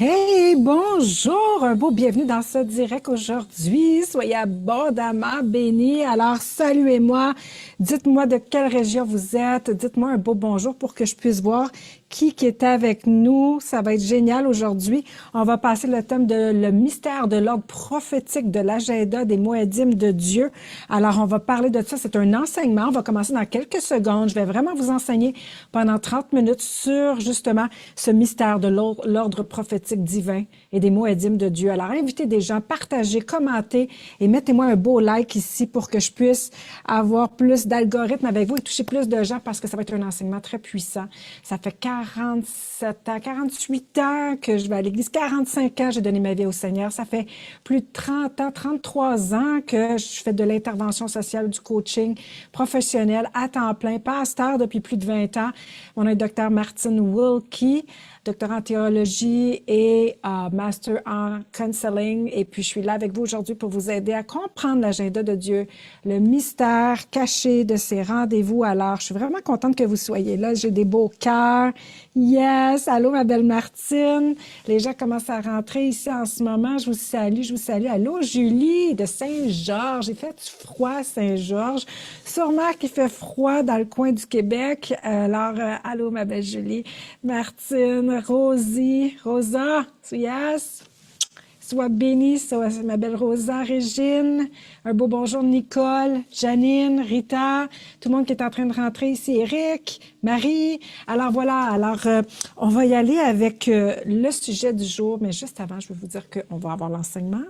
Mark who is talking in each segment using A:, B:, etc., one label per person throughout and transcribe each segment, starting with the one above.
A: Hey, bonjour, un beau bienvenue dans ce direct aujourd'hui. Soyez abondamment bénis. Alors, saluez-moi. Dites-moi de quelle région vous êtes. Dites-moi un beau bonjour pour que je puisse voir qui est avec nous. Ça va être génial aujourd'hui. On va passer le thème de le mystère de l'ordre prophétique de l'agenda des Moedim de Dieu. Alors, on va parler de ça. C'est un enseignement. On va commencer dans quelques secondes. Je vais vraiment vous enseigner pendant 30 minutes sur justement ce mystère de l'ordre prophétique divin et des Moedim de Dieu. Alors, invitez des gens, partagez, commentez et mettez-moi un beau like ici pour que je puisse avoir plus d'algorithmes avec vous et toucher plus de gens parce que ça va être un enseignement très puissant. Ça fait 47 ans, 48 ans que je vais à l'église, 45 ans j'ai donné ma vie au Seigneur. Ça fait plus de 30 ans, 33 ans que je fais de l'intervention sociale, du coaching professionnel à temps plein, pasteur depuis plus de 20 ans. On a le docteur Martin Wilkie, docteur en théologie et master en counseling. Et puis, je suis là avec vous aujourd'hui pour vous aider à comprendre l'agenda de Dieu, le mystère caché de ses rendez-vous. Alors, je suis vraiment contente que vous soyez là. J'ai des beaux cœurs. Yes! Allô, ma belle Martine. Les gens commencent à rentrer ici en ce moment. Je vous salue, je vous salue. Allô, Julie de Saint-Georges. Il fait froid à Saint-Georges. Sûrement qu'il fait froid dans le coin du Québec. Alors, allô, ma belle Julie. Martine, Rosie, Rosa, yes. Sois bénie, sois ma belle Rosa, Régine, un beau bonjour Nicole, Janine, Rita, tout le monde qui est en train de rentrer ici, Eric, Marie. Alors voilà, on va y aller avec le sujet du jour, mais juste avant, je vais vous dire qu'on va avoir l'enseignement.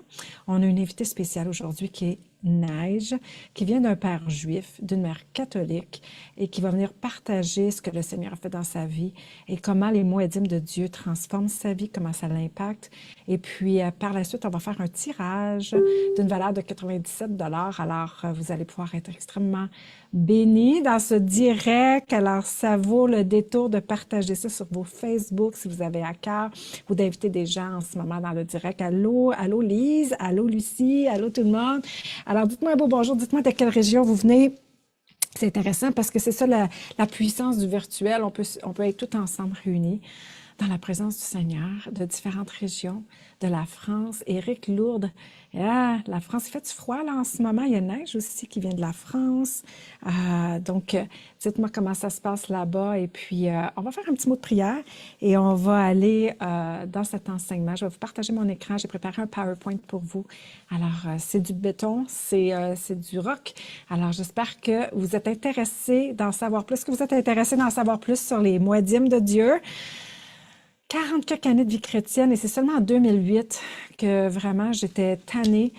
A: On a une invitée spéciale aujourd'hui qui est Neige, qui vient d'un père juif, d'une mère catholique et qui va venir partager ce que le Seigneur a fait dans sa vie et comment les moedims de Dieu transforment sa vie, comment ça l'impacte. Et puis, par la suite, on va faire un tirage d'une valeur de 97 $. Alors, vous allez pouvoir être extrêmement bénis dans ce direct. Alors, ça vaut le détour de partager ça sur vos Facebook si vous avez à cœur ou d'inviter des gens en ce moment dans le direct. Allô, allô Lise, allô Lucie, allô tout le monde. Alors, dites-moi un beau bonjour, dites-moi de quelle région vous venez. C'est intéressant parce que c'est ça la puissance du virtuel. On peut être tout ensemble réunis dans la présence du Seigneur de différentes régions de la France. Éric, Lourdes, la France, il fait du froid là en ce moment. Il y a neige aussi qui vient de la France. Donc, dites-moi comment ça se passe là-bas. Et puis, on va faire un petit mot de prière et on va aller dans cet enseignement. Je vais vous partager mon écran. J'ai préparé un PowerPoint pour vous. Alors, c'est du béton, c'est du rock. Alors, j'espère que vous êtes intéressés d'en savoir plus, que vous êtes intéressés d'en savoir plus sur les moedims de Dieu. 40 quelques années de vie chrétienne et c'est seulement en 2008 que vraiment j'étais tannée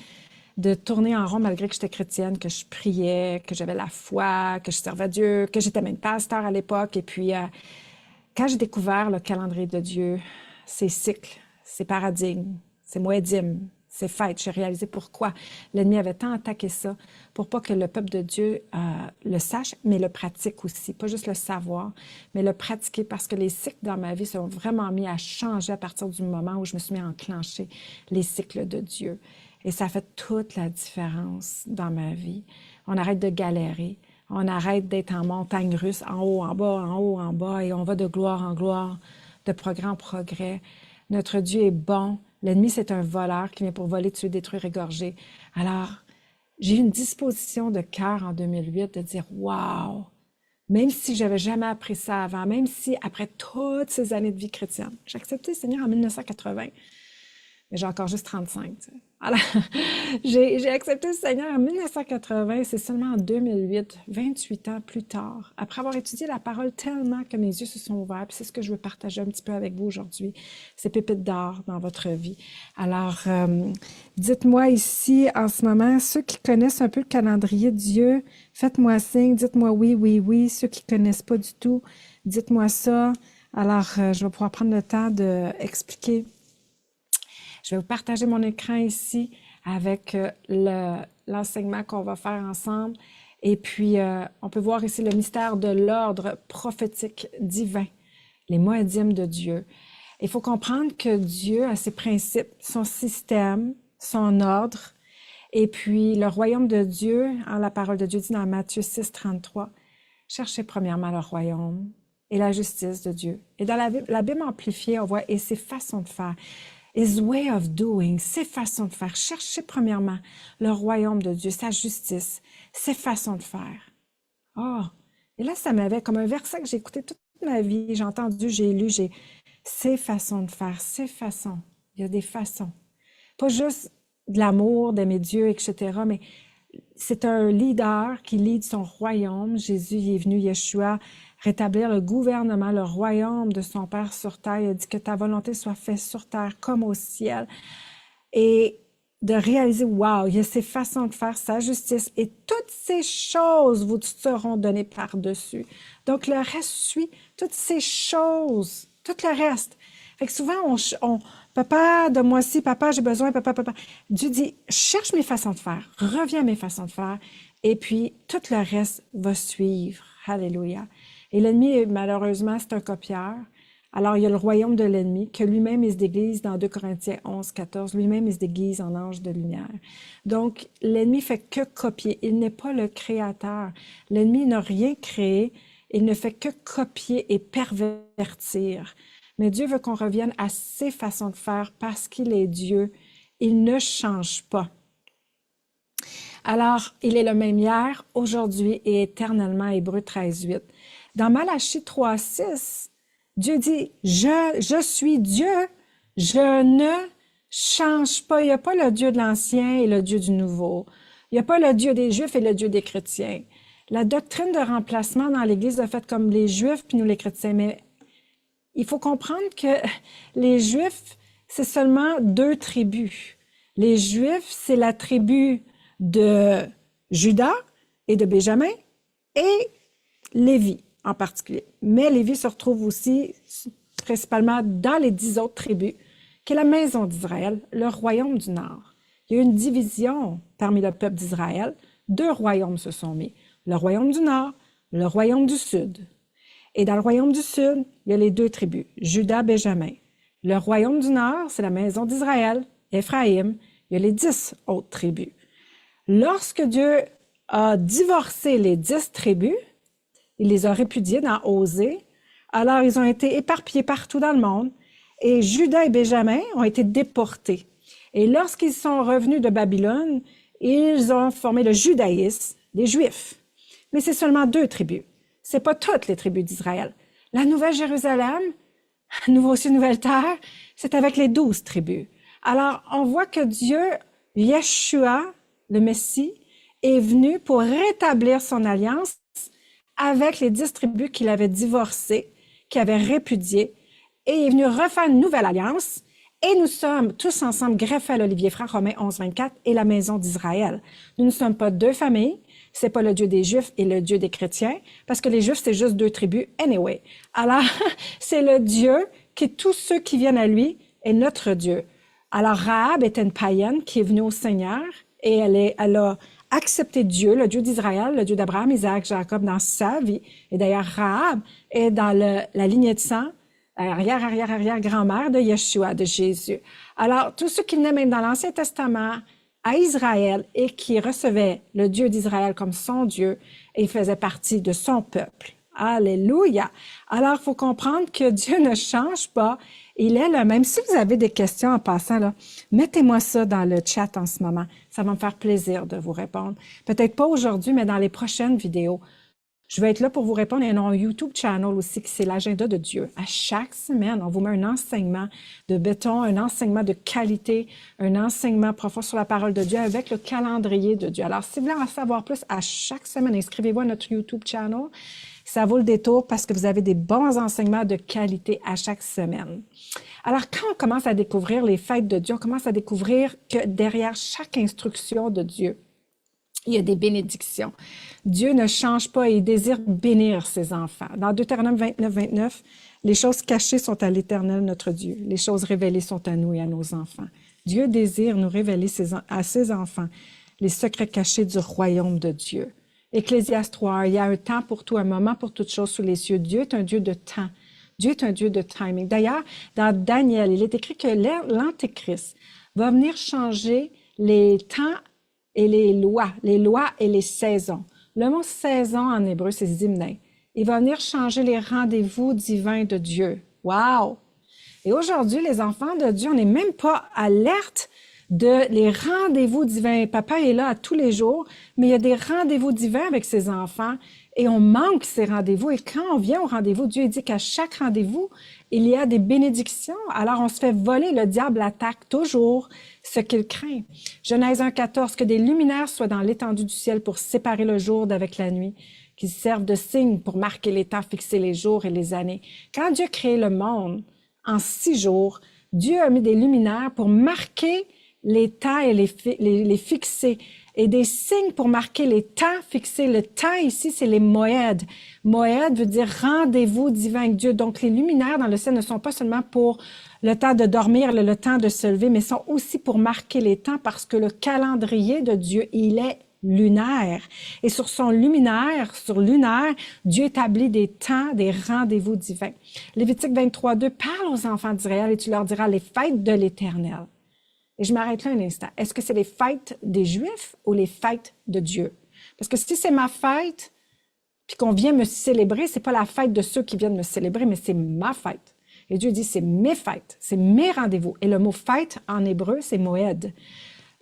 A: de tourner en rond malgré que j'étais chrétienne, que je priais, que j'avais la foi, que je servais à Dieu, que j'étais même pasteur à l'époque. Et puis, quand j'ai découvert le calendrier de Dieu, ses cycles, ses paradigmes, ses moedims, ses fêtes, j'ai réalisé pourquoi l'ennemi avait tant attaqué ça, pour pas que le peuple de Dieu le sache, mais le pratique aussi. Pas juste le savoir, mais le pratiquer, parce que les cycles dans ma vie sont vraiment mis à changer à partir du moment où je me suis mis à enclencher les cycles de Dieu. Et ça fait toute la différence dans ma vie. On arrête de galérer. On arrête d'être en montagne russe, en haut, en bas, en haut, en bas, et on va de gloire en gloire, de progrès en progrès. Notre Dieu est bon. L'ennemi, c'est un voleur qui vient pour voler, tuer, détruire, égorger. Alors, j'ai eu une disposition de cœur en 2008 de dire, wow, même si j'avais jamais appris ça avant, même si après toutes ces années de vie chrétienne, j'ai accepté le Seigneur en 1980, mais j'ai encore juste 35. Tu sais. Alors, j'ai accepté le Seigneur en 1980, c'est seulement en 2008, 28 ans plus tard, après avoir étudié la parole tellement que mes yeux se sont ouverts, puis c'est ce que je veux partager un petit peu avec vous aujourd'hui, ces pépites d'or dans votre vie. Alors, dites-moi ici, en ce moment, ceux qui connaissent un peu le calendrier de Dieu, faites-moi signe, dites-moi oui, oui, oui. Ceux qui connaissent pas du tout, dites-moi ça. Alors, je vais pouvoir prendre le temps d'expliquer. Je vais vous partager mon écran ici avec l'enseignement qu'on va faire ensemble. Et puis, on peut voir ici le mystère de l'ordre prophétique divin, les moedims de Dieu. Il faut comprendre que Dieu a ses principes, son système, son ordre. Et puis, le royaume de Dieu, la parole de Dieu dit dans Matthieu 6, 33, cherchez premièrement le royaume et la justice de Dieu. Et dans la Bible amplifiée, on voit « et ses façons de faire ». His way of doing, ses façons de faire. Cherchez premièrement le royaume de Dieu, sa justice, ses façons de faire. Oh! Et là, ça m'avait comme un verset que j'ai écouté toute ma vie. J'ai entendu, j'ai lu, ses façons de faire, ses façons. Il y a des façons. Pas juste de l'amour, d'aimer Dieu, etc., mais c'est un leader qui lead son royaume. Jésus il est venu, Yeshua, rétablir le gouvernement, le royaume de son Père sur terre. Il a dit que ta volonté soit faite sur terre comme au ciel. Et de réaliser, wow, il y a ces façons de faire sa justice et toutes ces choses vous seront données par-dessus. Donc, le reste suit toutes ces choses, tout le reste. Fait que souvent, papa, donne-moi ci, papa, j'ai besoin, papa. Dieu dit, cherche mes façons de faire, reviens à mes façons de faire, et puis tout le reste va suivre. Alléluia. Et l'ennemi, malheureusement, c'est un copieur. Alors, il y a le royaume de l'ennemi, que lui-même, il se déguise dans 2 Corinthiens 11, 14. Lui-même, il se déguise en ange de lumière. Donc, l'ennemi fait que copier. Il n'est pas le créateur. L'ennemi n'a rien créé. Il ne fait que copier et pervertir. Mais Dieu veut qu'on revienne à ses façons de faire parce qu'il est Dieu. Il ne change pas. Alors, il est le même hier, aujourd'hui et éternellement, Hébreux 13, 8. Dans Malachie 3, 6, Dieu dit, je suis Dieu, je ne change pas. Il n'y a pas le Dieu de l'Ancien et le Dieu du Nouveau. Il n'y a pas le Dieu des Juifs et le Dieu des chrétiens. La doctrine de remplacement dans l'Église est faite comme les Juifs puis nous les chrétiens. Mais il faut comprendre que les Juifs, c'est seulement 2 tribus. Les Juifs, c'est la tribu de Judas et de Benjamin et Lévi en particulier. Mais Lévi se retrouve aussi principalement dans les 10 autres tribus, qui est la maison d'Israël, le royaume du Nord. Il y a eu une division parmi le peuple d'Israël. 2 royaumes se sont mis. Le royaume du Nord, le royaume du Sud. Et dans le royaume du Sud, il y a les 2 tribus, Judas, Benjamin. Le royaume du Nord, c'est la maison d'Israël, Éphraïm. Il y a les 10 autres tribus. Lorsque Dieu a divorcé les 10 tribus, il les a répudiés dans Osée. Alors, ils ont été éparpillés partout dans le monde et Judas et Benjamin ont été déportés. Et lorsqu'ils sont revenus de Babylone, ils ont formé le judaïsme, les Juifs. Mais c'est seulement 2 tribus. C'est pas toutes les tribus d'Israël. La Nouvelle Jérusalem, nouveau ciel, nouvelle terre, c'est avec les 12 tribus. Alors, on voit que Dieu, Yeshua, le Messie, est venu pour rétablir son alliance avec les 10 tribus qu'il avait divorcées, qu'il avait répudiées, et il est venu refaire une nouvelle alliance, et nous sommes tous ensemble greffés à l'olivier frère, Romains 11, 24, et la maison d'Israël. Nous ne sommes pas 2 familles, c'est pas le Dieu des Juifs et le Dieu des chrétiens, parce que les Juifs, c'est juste 2 tribus, anyway. Alors, c'est le Dieu qui, tous ceux qui viennent à lui, est notre Dieu. Alors, Rahab était une païenne qui est venue au Seigneur, et elle a accepté Dieu, le Dieu d'Israël, le Dieu d'Abraham, Isaac, Jacob, dans sa vie. Et d'ailleurs, Rahab est dans la lignée de sang, arrière-grand-mère de Yeshua, de Jésus. Alors, tous ceux qui venaient même dans l'Ancien Testament à Israël et qui recevaient le Dieu d'Israël comme son Dieu, et faisaient partie de son peuple. Alléluia! Alors, il faut comprendre que Dieu ne change pas. Il est le même. Si vous avez des questions en passant, là, mettez-moi ça dans le chat en ce moment. Ça va me faire plaisir de vous répondre. Peut-être pas aujourd'hui, mais dans les prochaines vidéos. Je vais être là pour vous répondre. Il y a un YouTube channel aussi, qui c'est l'agenda de Dieu. À chaque semaine, on vous met un enseignement de béton, un enseignement de qualité, un enseignement profond sur la parole de Dieu avec le calendrier de Dieu. Alors, si vous voulez en savoir plus, à chaque semaine, inscrivez-vous à notre YouTube channel. Ça vaut le détour parce que vous avez des bons enseignements de qualité à chaque semaine. Alors, quand on commence à découvrir les fêtes de Dieu, on commence à découvrir que derrière chaque instruction de Dieu, il y a des bénédictions. Dieu ne change pas et il désire bénir ses enfants. Dans Deutéronome 29, 29, les choses cachées sont à l'Éternel, notre Dieu. Les choses révélées sont à nous et à nos enfants. Dieu désire nous révéler à ses enfants les secrets cachés du royaume de Dieu. Ecclésiaste 3, il y a un temps pour tout, un moment pour toutes choses sous les cieux. Dieu est un Dieu de temps. Dieu est un Dieu de timing. D'ailleurs, dans Daniel, il est écrit que l'Antéchrist va venir changer les temps et les lois et les saisons. Le mot saison en hébreu, c'est zimna. Il va venir changer les rendez-vous divins de Dieu. Wow! Et aujourd'hui, les enfants de Dieu, on n'est même pas alerte de les rendez-vous divins. Papa est là à tous les jours, mais il y a des rendez-vous divins avec ses enfants et on manque ces rendez-vous. Et quand on vient au rendez-vous, Dieu dit qu'à chaque rendez-vous, il y a des bénédictions. Alors on se fait voler, le diable attaque toujours ce qu'il craint. Genèse 1,14, que des luminaires soient dans l'étendue du ciel pour séparer le jour d'avec la nuit, qui servent de signe pour marquer les temps, fixer les jours et les années. Quand Dieu a créé le monde en 6 jours, Dieu a mis des luminaires pour marquer les temps et les fixer, et des signes pour marquer les temps fixés. Le temps ici, c'est les moèdes. Moèdes veut dire rendez-vous divin avec Dieu. Donc, les luminaires dans le ciel ne sont pas seulement pour le temps de dormir, le temps de se lever, mais sont aussi pour marquer les temps parce que le calendrier de Dieu, il est lunaire. Et sur son luminaire, sur lunaire, Dieu établit des temps, des rendez-vous divins. Lévitique 23:2 parle aux enfants d'Israël et tu leur diras les fêtes de l'Éternel. Et je m'arrête là un instant. Est-ce que c'est les fêtes des Juifs ou les fêtes de Dieu? Parce que si c'est ma fête, puis qu'on vient me célébrer, c'est pas la fête de ceux qui viennent me célébrer, mais c'est ma fête. Et Dieu dit, c'est mes fêtes, c'est mes rendez-vous. Et le mot fête en hébreu, c'est moed.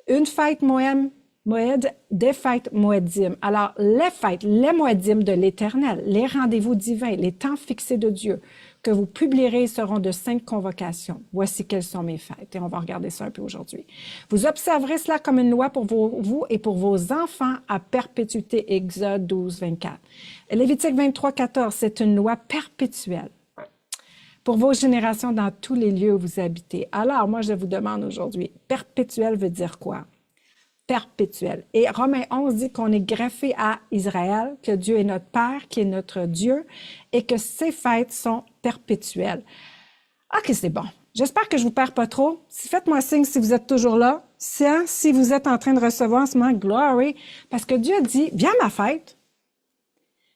A: Une fête moed, des fêtes moedim. Alors, les fêtes, les moedim de l'Éternel, les rendez-vous divins, les temps fixés de Dieu, que vous publierez seront de 5 convocations. Voici quelles sont mes fêtes. Et on va regarder ça un peu aujourd'hui. Vous observerez cela comme une loi pour vous et pour vos enfants à perpétuité. Exode 12:24. Lévitique 23:14, c'est une loi perpétuelle pour vos générations dans tous les lieux où vous habitez. Alors, moi, je vous demande aujourd'hui, perpétuel veut dire quoi? Perpétuel. Et Romains 11 dit qu'on est greffé à Israël, que Dieu est notre Père, qui est notre Dieu, et que ces fêtes sont perpétuelles. OK, c'est bon. J'espère que je vous perds pas trop. Faites-moi signe si vous êtes toujours là. Si vous êtes en train de recevoir en ce moment, glory, parce que Dieu a dit, viens à ma fête.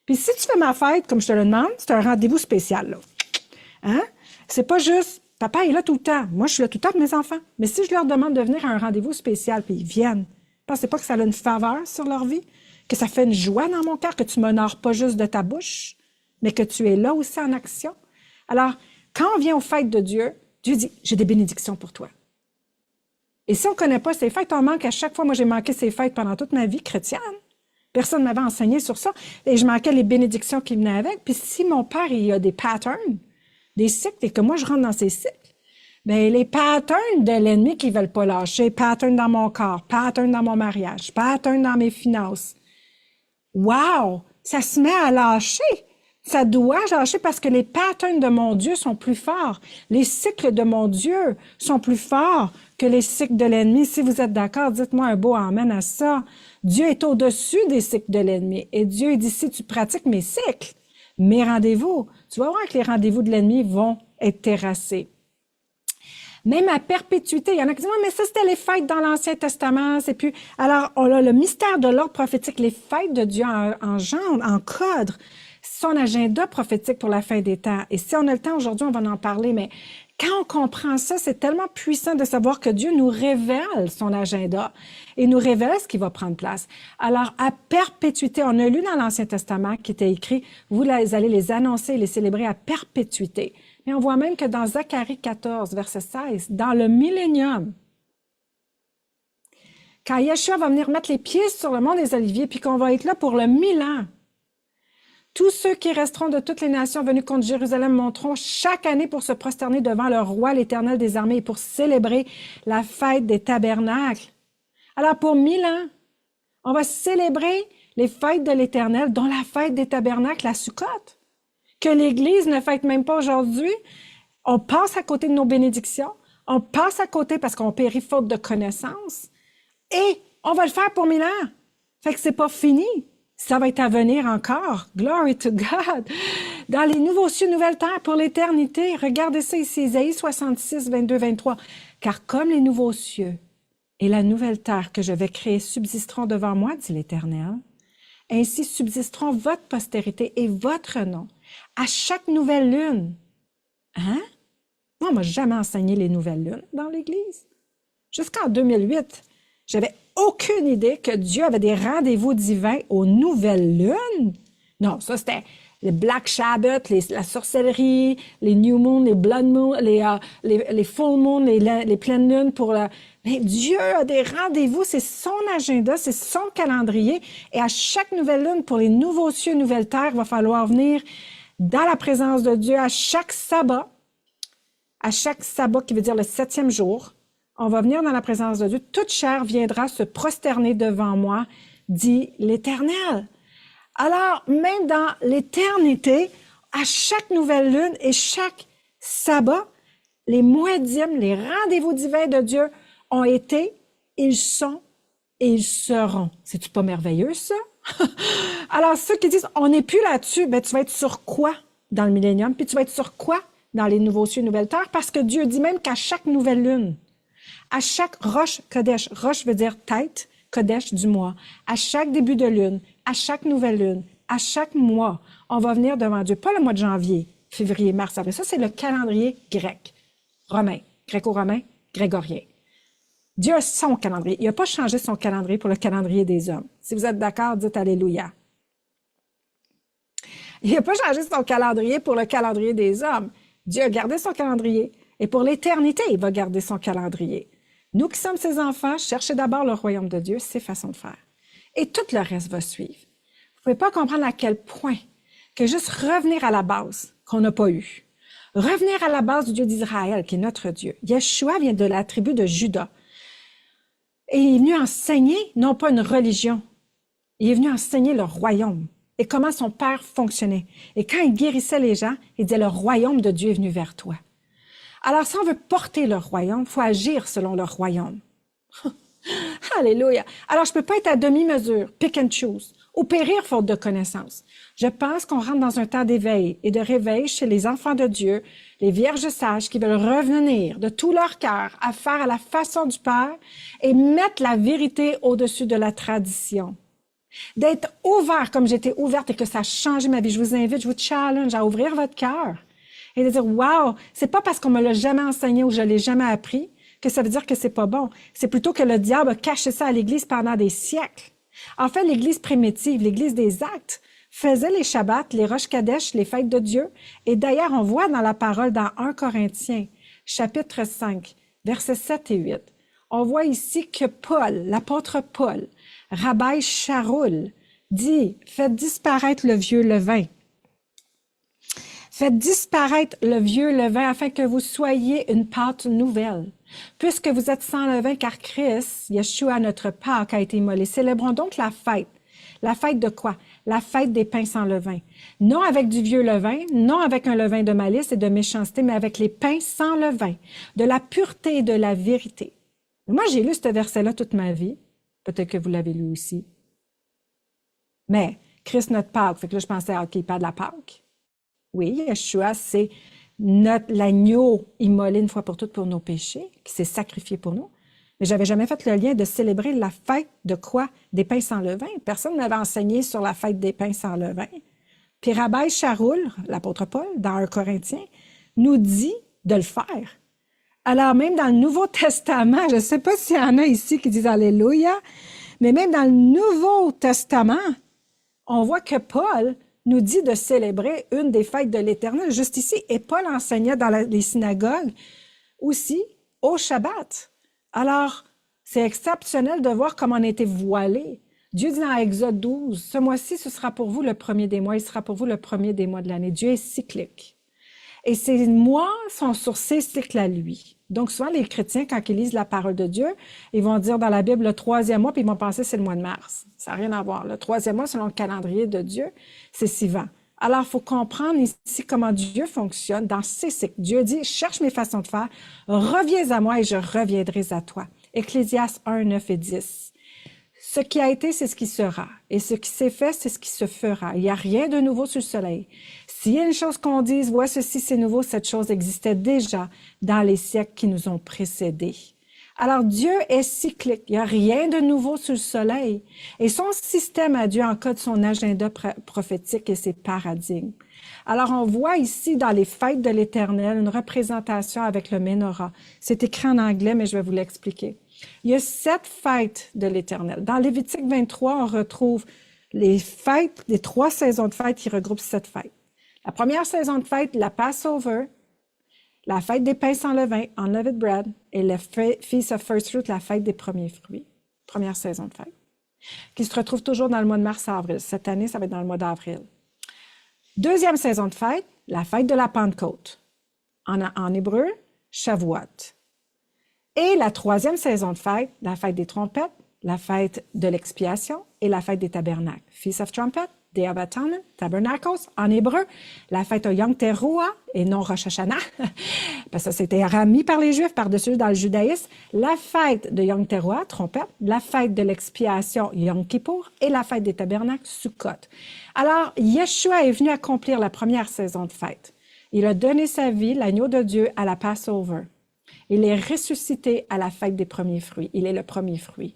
A: Puis si tu fais ma fête, comme je te le demande, c'est un rendez-vous spécial, là. Hein? C'est pas juste, papa est là tout le temps. Moi, je suis là tout le temps avec mes enfants. Mais si je leur demande de venir à un rendez-vous spécial, puis ils viennent, pensez pas que ça a une faveur sur leur vie, que ça fait une joie dans mon cœur, que tu m'honores pas juste de ta bouche, mais que tu es là aussi en action. Alors, quand on vient aux fêtes de Dieu, Dieu dit, j'ai des bénédictions pour toi. Et si on ne connaît pas ces fêtes, on manque à chaque fois. Moi, j'ai manqué ces fêtes pendant toute ma vie chrétienne. Personne ne m'avait enseigné sur ça. Et je manquais les bénédictions qui venaient avec. Puis si mon père, il a des patterns, des cycles, et que moi, je rentre dans ces cycles, bien, les patterns de l'ennemi qui ne veulent pas lâcher, patterns dans mon corps, patterns dans mon mariage, patterns dans mes finances. Wow! Ça se met à lâcher. Ça doit lâcher parce que les patterns de mon Dieu sont plus forts. Les cycles de mon Dieu sont plus forts que les cycles de l'ennemi. Si vous êtes d'accord, dites-moi un beau amen à ça. Dieu est au-dessus des cycles de l'ennemi. Et Dieu dit, si tu pratiques mes cycles, mes rendez-vous, tu vas voir que les rendez-vous de l'ennemi vont être terrassés. Même à perpétuité, il y en a qui disent, mais ça, c'était les fêtes dans l'Ancien Testament, c'est plus... Alors, on a le mystère de l'ordre prophétique, les fêtes de Dieu engendrent, encadrent son agenda prophétique pour la fin des temps. Et si on a le temps aujourd'hui, on va en parler, mais quand on comprend ça, c'est tellement puissant de savoir que Dieu nous révèle son agenda et nous révèle ce qui va prendre place. Alors, à perpétuité, on a lu dans l'Ancien Testament qui était écrit, vous allez les annoncer et les célébrer à perpétuité. Mais on voit même que dans Zacharie 14, verset 16, dans le millénium, quand Yeshua va venir mettre les pieds sur le mont des Oliviers, puis qu'on va être là pour le 1000 ans, tous ceux qui resteront de toutes les nations venues contre Jérusalem monteront chaque année pour se prosterner devant le roi, l'Éternel des armées, et pour célébrer la fête des tabernacles. Alors, pour 1000 ans, on va célébrer les fêtes de l'Éternel, dont la fête des tabernacles, la Sukkot, que l'Église ne fête même pas aujourd'hui. On passe à côté de nos bénédictions, on passe à côté parce qu'on périt faute de connaissances, et on va le faire pour 1000 ans. Fait que c'est pas fini. Ça va être à venir encore. Glory to God. Dans les nouveaux cieux, nouvelles terres pour l'éternité. Regardez ça ici, Isaïe 66, 22, 23. Car comme les nouveaux cieux et la nouvelle terre que je vais créer subsisteront devant moi, dit l'Éternel, ainsi subsisteront votre postérité et votre nom à chaque nouvelle lune. Hein? Moi, on m'a jamais enseigné les nouvelles lunes dans l'Église. Jusqu'en 2008, j'avais aucune idée que Dieu avait des rendez-vous divins aux nouvelles lunes. Non, ça c'était les Black Sabbath, la sorcellerie, les New Moon, les Blood Moon, les Full Moon, les pleines lunes pour mais Dieu a des rendez-vous, c'est son agenda, c'est son calendrier. Et à chaque nouvelle lune, pour les nouveaux cieux, nouvelles terres, il va falloir venir dans la présence de Dieu à chaque sabbat qui veut dire le 7e jour. On va venir dans la présence de Dieu. Toute chair viendra se prosterner devant moi, dit l'Éternel. Alors, même dans l'éternité, à chaque nouvelle lune et chaque sabbat, les moedimes, les rendez-vous divins de Dieu ont été, ils sont et ils seront. C'est-tu pas merveilleux, ça? Alors, ceux qui disent, on n'est plus là-dessus, ben, tu vas être sur quoi dans le millénium? Puis tu vas être sur quoi dans les nouveaux cieux, nouvelles terres? Parce que Dieu dit même qu'à chaque nouvelle lune, à chaque roche Kodesh, roche veut dire tête, Kodesh du mois, à chaque début de lune, à chaque nouvelle lune, à chaque mois, on va venir devant Dieu. Pas le mois de janvier, février, mars, avril. Ça, c'est le calendrier grec, romain, gréco-romain, grégorien. Dieu a son calendrier. Il n'a pas changé son calendrier pour le calendrier des hommes. Si vous êtes d'accord, dites Alléluia. Il n'a pas changé son calendrier pour le calendrier des hommes. Dieu a gardé son calendrier. Et pour l'éternité, il va garder son calendrier. Nous qui sommes ses enfants, cherchez d'abord le royaume de Dieu, ses façons de faire. Et tout le reste va suivre. Vous ne pouvez pas comprendre à quel point que juste revenir à la base qu'on n'a pas eue. Revenir à la base du Dieu d'Israël, qui est notre Dieu. Yeshua vient de la tribu de Juda. Et il est venu enseigner, non pas une religion, il est venu enseigner le royaume et comment son Père fonctionnait. Et quand il guérissait les gens, il disait, le royaume de Dieu est venu vers toi. Alors, si on veut porter le royaume, il faut agir selon le royaume. Alléluia. Alors, je ne peux pas être à demi-mesure, pick and choose, ou périr faute de connaissance. Je pense qu'on rentre dans un temps d'éveil et de réveil chez les enfants de Dieu, les vierges sages qui veulent revenir de tout leur cœur à faire à la façon du Père et mettre la vérité au-dessus de la tradition. D'être ouvert comme j'étais ouverte et que ça a changé ma vie. Je vous invite, je vous challenge à ouvrir votre cœur et de dire, wow, c'est pas parce qu'on me l'a jamais enseigné ou je l'ai jamais appris que ça veut dire que c'est pas bon. C'est plutôt que le diable a caché ça à l'Église pendant des siècles. En fait, l'Église primitive, l'Église des Actes, faisait les Shabbats, les Rosh Kadesh, les fêtes de Dieu. Et d'ailleurs, on voit dans la parole dans 1 Corinthiens, chapitre 5, versets 7 et 8, on voit ici que Paul, l'apôtre Paul, Rabbi Sharoul, dit, faites disparaître le vieux levain. Faites disparaître le vieux levain afin que vous soyez une pâte nouvelle. Puisque vous êtes sans levain, car Christ, Yeshua, notre Pâque, a été immolé. Célébrons donc la fête. La fête de quoi? La fête des pains sans levain. Non avec du vieux levain, non avec un levain de malice et de méchanceté, mais avec les pains sans levain, de la pureté et de la vérité. Moi, j'ai lu ce verset-là toute ma vie. Peut-être que vous l'avez lu aussi. Mais Christ, notre Pâque, fait que là, je pensais, OK, il parle de la Pâque. Oui, Yeshua, c'est l'agneau immolé une fois pour toutes pour nos péchés, qui s'est sacrifié pour nous. Mais j'avais jamais fait le lien de célébrer la fête de quoi? Des pains sans levain. Personne ne m'avait enseigné sur la fête des pains sans levain. Puis Rabbi Sharoul, l'apôtre Paul, dans 1 Corinthiens, nous dit de le faire. Alors même dans le Nouveau Testament, je ne sais pas s'il y en a ici qui disent Alléluia, mais même dans le Nouveau Testament, on voit que Paul nous dit de célébrer une des fêtes de l'Éternel, juste ici, et Paul enseignait dans les synagogues aussi au Shabbat. Alors, c'est exceptionnel de voir comment on a été voilé. Dieu dit dans Exode 12, « Ce mois-ci, ce sera pour vous le premier des mois, il sera pour vous le premier des mois de l'année. » Dieu est cyclique. Et ces mois sont sur ses cycles à lui. Donc, souvent, les chrétiens, quand ils lisent la parole de Dieu, ils vont dire dans la Bible le 3e mois, puis ils vont penser que c'est le mois de mars. Ça n'a rien à voir. Le 3e mois, selon le calendrier de Dieu, c'est Sivan. Alors, il faut comprendre ici comment Dieu fonctionne dans ses cycles. Dieu dit, cherche mes façons de faire, reviens à moi et je reviendrai à toi. Ecclésiaste 1, 9 et 10. Ce qui a été, c'est ce qui sera. Et ce qui s'est fait, c'est ce qui se fera. Il n'y a rien de nouveau sur le soleil. S'il y a une chose qu'on dise, ouais, ceci c'est nouveau, cette chose existait déjà dans les siècles qui nous ont précédés. Alors Dieu est cyclique, il n'y a rien de nouveau sur le soleil. Et son système à Dieu encode son agenda prophétique et ses paradigmes. Alors on voit ici dans les fêtes de l'Éternel une représentation avec le Ménorah. C'est écrit en anglais, mais je vais vous l'expliquer. Il y a 7 fêtes de l'Éternel. Dans Lévitique 23, on retrouve Les fêtes, les 3 saisons de fêtes, ils regroupent 7 fêtes. La première saison de fête, la Passover, la fête des pains sans levain, unleavened bread, et le Feast of First Fruit, la fête des premiers fruits. Première saison de fête. Qui se retrouve toujours dans le mois de mars à avril. Cette année, ça va être dans le mois d'avril. Deuxième saison de fête, la fête de la Pentecôte. En hébreu, Shavuot. Et la troisième saison de fête, la fête des trompettes, la fête de l'expiation et la fête des tabernacles. Feast of Trumpet, Day of Atonement, Tabernacles, en hébreu, la fête au Yom Teruah et non Rosh Hashanah, parce que c'était remis par les Juifs par-dessus dans le judaïsme, la fête de Yom Teruah, trompette, la fête de l'expiation, Yom Kippour, et la fête des tabernacles, Sukkot. Alors, Yeshua est venu accomplir la première saison de fête. Il a donné sa vie, l'agneau de Dieu, à la Passover. Il est ressuscité à la fête des premiers fruits. Il est le premier fruit.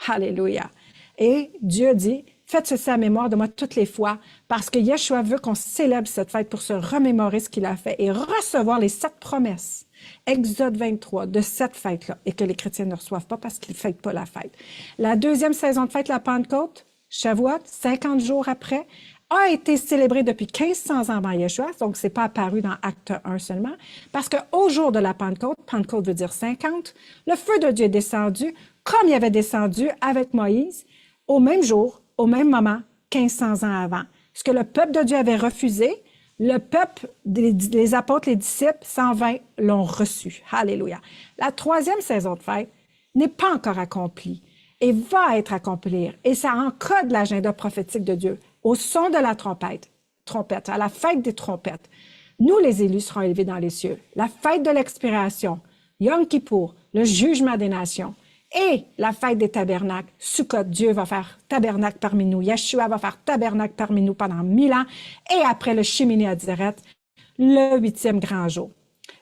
A: Alléluia. Et Dieu dit, faites ceci à mémoire de moi toutes les fois, parce que Yeshua veut qu'on célèbre cette fête pour se remémorer ce qu'il a fait et recevoir les 7 promesses. Exode 23, de cette fête-là, et que les chrétiens ne reçoivent pas parce qu'ils ne fêtent pas la fête. La deuxième saison de fête, la Pentecôte, Shavuot, 50 jours après, a été célébrée depuis 1500 ans avant Yeshua, donc c'est pas apparu dans Acte 1 seulement, parce qu'au jour de la Pentecôte, Pentecôte veut dire 50, le feu de Dieu est descendu, comme il avait descendu avec Moïse, au même jour, au même moment, 1500 ans avant. Ce que le peuple de Dieu avait refusé, le peuple, les apôtres, les disciples, 120, l'ont reçu. Alléluia. La troisième saison de fête n'est pas encore accomplie et va être accomplie. Et ça encode l'agenda prophétique de Dieu. Au son de la trompette, à la fête des trompettes, nous, les élus, serons élevés dans les cieux. La fête de l'expiration, Yom Kippour, le jugement des nations, et la fête des tabernacles, Sukkot, Dieu va faire tabernacle parmi nous. Yeshua va faire tabernacle parmi nous pendant 1000 ans. Et après le Shemini Atzeret, le 8e grand jour.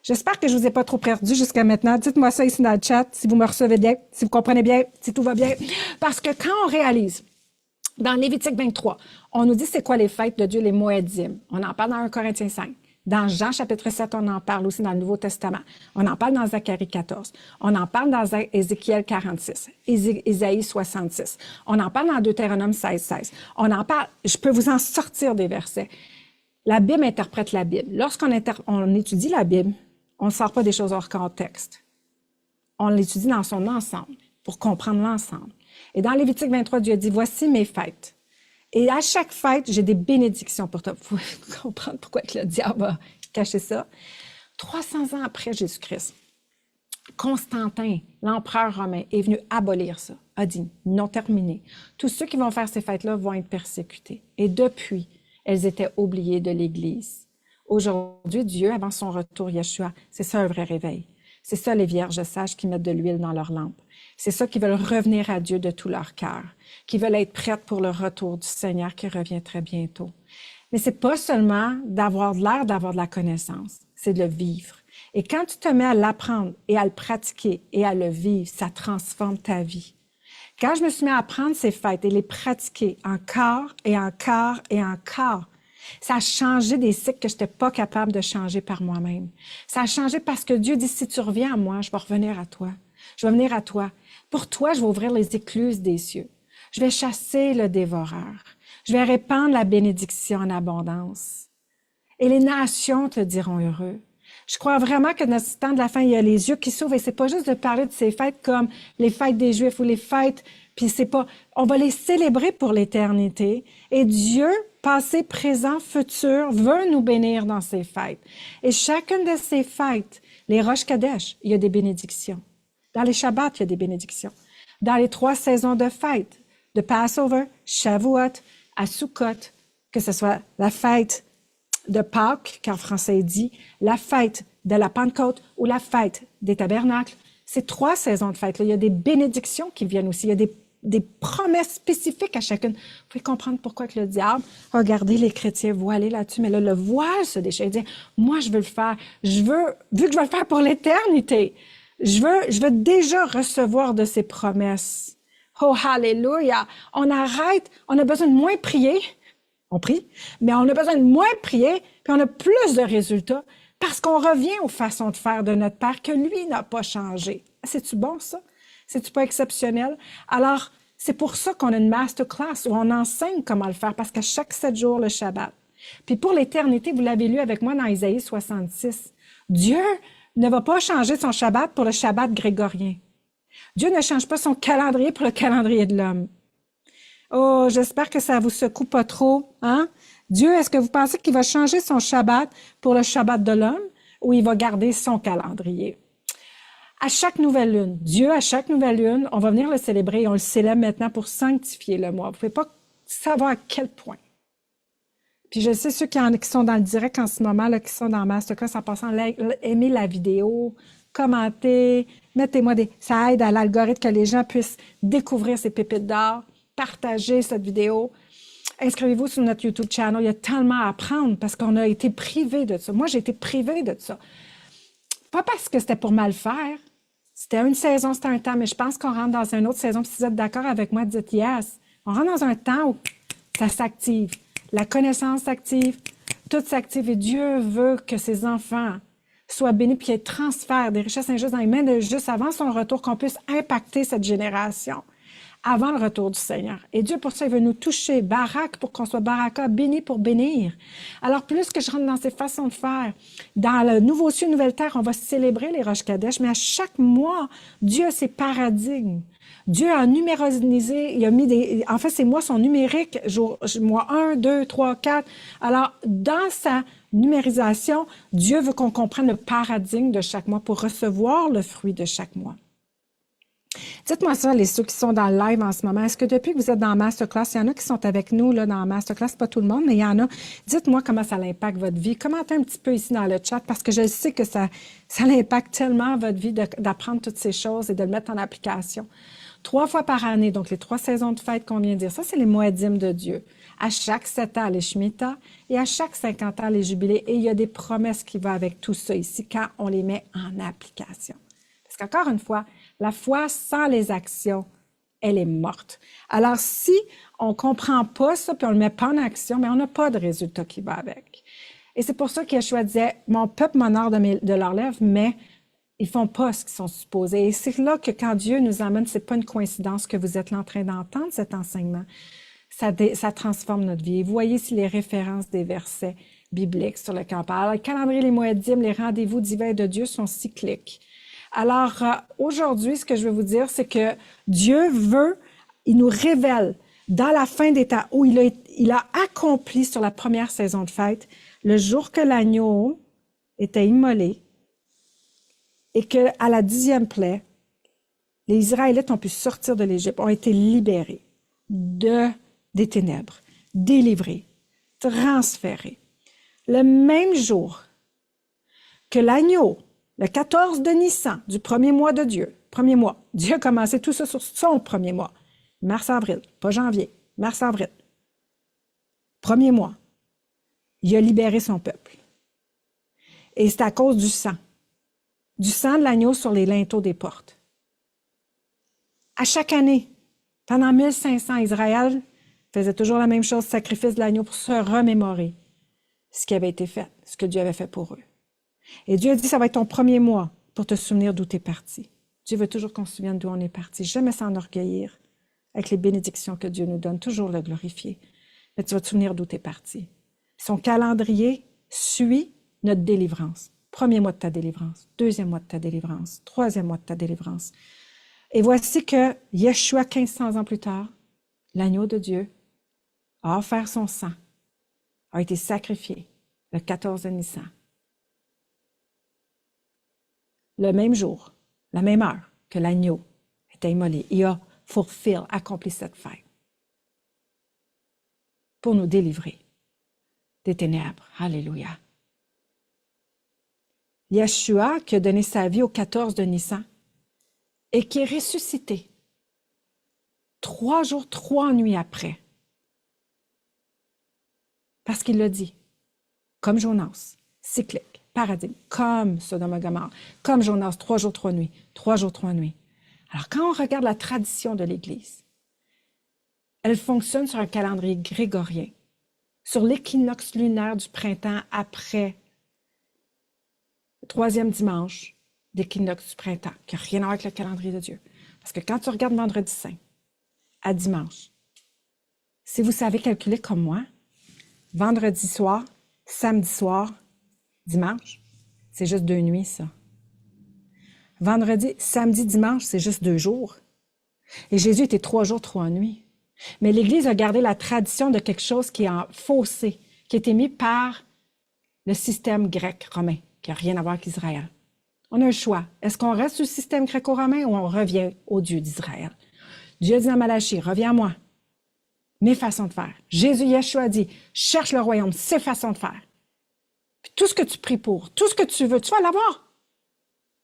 A: J'espère que je vous ai pas trop perdu jusqu'à maintenant. Dites-moi ça ici dans le chat, si vous me recevez bien, si vous comprenez bien, si tout va bien. Parce que quand on réalise, dans Lévitique 23, on nous dit c'est quoi les fêtes de Dieu, les Moedim. On en parle dans 1 Corinthiens 5. Dans Jean chapitre 7, on en parle aussi dans le Nouveau Testament. On en parle dans Zacharie 14. On en parle dans Ézéchiel 46, Isaïe 66. On en parle dans Deutéronome 16, 16. On en parle, je peux vous en sortir des versets. La Bible interprète la Bible. Lorsqu'on étudie la Bible, on ne sort pas des choses hors contexte. On l'étudie dans son ensemble, pour comprendre l'ensemble. Et dans Lévitique 23, Dieu dit, voici mes fêtes. Et à chaque fête, j'ai des bénédictions pour toi. Vous pouvez comprendre pourquoi le diable a caché ça. 300 ans après Jésus-Christ, Constantin, l'empereur romain, est venu abolir ça, a dit, non terminé. Tous ceux qui vont faire ces fêtes-là vont être persécutés. Et depuis, elles étaient oubliées de l'Église. Aujourd'hui, Dieu, avant son retour, Yeshua, c'est ça un vrai réveil. C'est ça les vierges sages qui mettent de l'huile dans leurs lampes. C'est ça qui veulent revenir à Dieu de tout leur cœur, qui veulent être prêtes pour le retour du Seigneur qui revient très bientôt. Mais c'est pas seulement d'avoir de l'air, d'avoir de la connaissance, c'est de le vivre. Et quand tu te mets à l'apprendre et à le pratiquer et à le vivre, ça transforme ta vie. Quand je me suis mis à apprendre ces fêtes et les pratiquer encore et encore et encore, ça a changé des cycles que je n'étais pas capable de changer par moi-même. Ça a changé parce que Dieu dit, si tu reviens à moi, je vais revenir à toi. Je vais venir à toi. Pour toi, je vais ouvrir les écluses des cieux. Je vais chasser le dévoreur. Je vais répandre la bénédiction en abondance. Et les nations te diront heureux. Je crois vraiment que dans ce temps de la fin, il y a les yeux qui s'ouvrent et c'est pas juste de parler de ces fêtes comme les fêtes des Juifs ou les fêtes, puis c'est pas, on va les célébrer pour l'éternité et Dieu, passé, présent, futur, veut nous bénir dans ces fêtes. Et chacune de ces fêtes, les Rosh Kadesh, il y a des bénédictions. Dans les Shabbats, il y a des bénédictions. Dans les 3 saisons de fêtes, de Passover, Shavuot, à Sukkot, que ce soit la fête de Pâques, qu'en français dit, la fête de la Pentecôte ou la fête des tabernacles. Ces 3 saisons de fête-là, il y a des bénédictions qui viennent aussi. Il y a des promesses spécifiques à chacune. Vous pouvez comprendre pourquoi que le diable, regardez les chrétiens voilés là-dessus, mais là, le voile se déchire. Il dit, moi, je veux le faire. Vu que je veux le faire pour l'éternité, je veux déjà recevoir de ces promesses. Oh, hallelujah! On arrête, on a besoin de moins prier. On prie, mais on a besoin de moins prier, puis on a plus de résultats parce qu'on revient aux façons de faire de notre Père que lui n'a pas changé. C'est-tu bon, ça? C'est-tu pas exceptionnel? Alors, C'est pour ça qu'on a une masterclass où on enseigne comment le faire, parce qu'à chaque 7 jours, le Shabbat. Puis pour l'éternité, vous l'avez lu avec moi dans Isaïe 66. Dieu ne va pas changer son Shabbat pour le Shabbat grégorien. Dieu ne change pas son calendrier pour le calendrier de l'homme. Oh, j'espère que ça vous secoue pas trop, hein? Dieu, est-ce que vous pensez qu'il va changer son Shabbat pour le Shabbat de l'homme ou il va garder son calendrier? À chaque nouvelle lune, Dieu, à chaque nouvelle lune, on va venir le célébrer et on le célèbre maintenant pour sanctifier le mois. Vous ne pouvez pas savoir à quel point. Puis je sais ceux qui sont dans le direct en ce moment, là, qui sont dans Masterclass, en passant, aimez la vidéo, commentez, mettez-moi ça aide à l'algorithme que les gens puissent découvrir ces pépites d'or, partager cette vidéo. Inscrivez-vous sur notre YouTube channel. Il y a tellement à apprendre parce qu'on a été privés de ça. Moi, j'ai été privée de ça. Pas parce que c'était pour mal faire. C'était une saison, c'était un temps, mais je pense qu'on rentre dans une autre saison. Puis si vous êtes d'accord avec moi, dites yes. On rentre dans un temps où ça s'active. La connaissance s'active, tout s'active et Dieu veut que ses enfants soient bénis puis qu'il y ait transfert des richesses injustes dans les mains de juste avant son retour, qu'on puisse impacter cette génération avant le retour du Seigneur. Et Dieu, pour ça, il veut nous toucher, Barak, pour qu'on soit Baraka, béni pour bénir. Alors, plus que je rentre dans ces façons de faire, dans le nouveau ciel, nouvelle terre, on va célébrer les Rosh Kadesh, mais à chaque mois, Dieu a ses paradigmes. Dieu a numérosé, il a mis en fait, ces mois sont numériques, mois 1, 2, 3, 4. Alors, dans sa numérisation, Dieu veut qu'on comprenne le paradigme de chaque mois pour recevoir le fruit de chaque mois. Dites-moi ça, ceux qui sont dans le live en ce moment. Est-ce que depuis que vous êtes dans Masterclass, il y en a qui sont avec nous là, dans Masterclass, pas tout le monde, mais il y en a. Dites-moi comment ça impacte votre vie. Commentez un petit peu ici dans le chat parce que je sais que ça impacte tellement votre vie d'apprendre toutes ces choses et de le mettre en application. 3 fois par année, donc les 3 saisons de fête qu'on vient de dire, ça, c'est les moedim de Dieu. À chaque 7 ans, les Shemitah, et à chaque 50 ans, les jubilés. Et il y a des promesses qui vont avec tout ça ici quand on les met en application. Parce qu'encore une fois, la foi sans les actions, elle est morte. Alors, si on ne comprend pas ça, puis on ne le met pas en action, mais on n'a pas de résultat qui va avec. Et c'est pour ça qu'Yeshua disait, mon peuple m'honore de leurs lèvres, mais ils ne font pas ce qu'ils sont supposés. Et c'est là que quand Dieu nous amène, ce n'est pas une coïncidence que vous êtes là en train d'entendre cet enseignement. Ça transforme notre vie. Et vous voyez ici les références des versets bibliques sur le camp. Alors, le calendrier, les moedim, les rendez-vous divins de Dieu sont cycliques. Alors, aujourd'hui, ce que je veux vous dire, c'est que Dieu il nous révèle dans la fin des temps où il a accompli sur la première saison de fête, le jour que l'agneau était immolé et qu'à la 10e plaie, les Israélites ont pu sortir de l'Égypte, ont été libérés des ténèbres, délivrés, transférés. Le même jour que l'agneau, le 14 de Nissan, du premier mois de Dieu, premier mois, Dieu a commencé tout ça sur son premier mois, mars-avril, pas janvier, mars-avril, premier mois, il a libéré son peuple. Et c'est à cause du sang de l'agneau sur les linteaux des portes. À chaque année, pendant 1500, Israël faisait toujours la même chose, sacrifice de l'agneau pour se remémorer ce qui avait été fait, ce que Dieu avait fait pour eux. Et Dieu a dit, ça va être ton premier mois pour te souvenir d'où tu es parti. Dieu veut toujours qu'on se souvienne d'où on est parti, jamais s'enorgueillir avec les bénédictions que Dieu nous donne, toujours le glorifier. Mais tu vas te souvenir d'où tu es parti. Son calendrier suit notre délivrance. Premier mois de ta délivrance, deuxième mois de ta délivrance, troisième mois de ta délivrance. Et voici que Yeshua, 1500 ans plus tard, l'agneau de Dieu, a offert son sang, a été sacrifié le 14 de Nissan. Le même jour, la même heure que l'agneau était immolé, il a accompli cette fête pour nous délivrer des ténèbres. Alléluia. Yeshua qui a donné sa vie au 14 de Nissan et qui est ressuscité 3 jours, 3 nuits après. Parce qu'il l'a dit, comme Jonas, cyclique, paradigme, comme Sodome et Gomorrhe, comme Jonas, 3 jours, 3 nuits, 3 jours, 3 nuits. Alors, quand on regarde la tradition de l'Église, elle fonctionne sur un calendrier grégorien, sur l'équinoxe lunaire du printemps après le 3e dimanche d'équinoxe du printemps, qui n'a rien à voir avec le calendrier de Dieu. Parce que quand tu regardes Vendredi Saint, à dimanche. Si vous savez calculer comme moi, vendredi soir, samedi soir, dimanche, c'est juste 2 nuits, ça. Vendredi, samedi, dimanche, c'est juste 2 jours. Et Jésus était 3 jours, 3 nuits. Mais l'Église a gardé la tradition de quelque chose qui est en faussé, qui a été mis par le système grec-romain, qui n'a rien à voir avec Israël. On a un choix. Est-ce qu'on reste sur le système gréco-romain ou on revient au Dieu d'Israël? Dieu dit à Malachie, reviens à moi. Mes façons de faire. Jésus Yeshua dit, cherche le royaume, ses façons de faire. Puis tout ce que tu pries pour, tout ce que tu veux, tu vas l'avoir.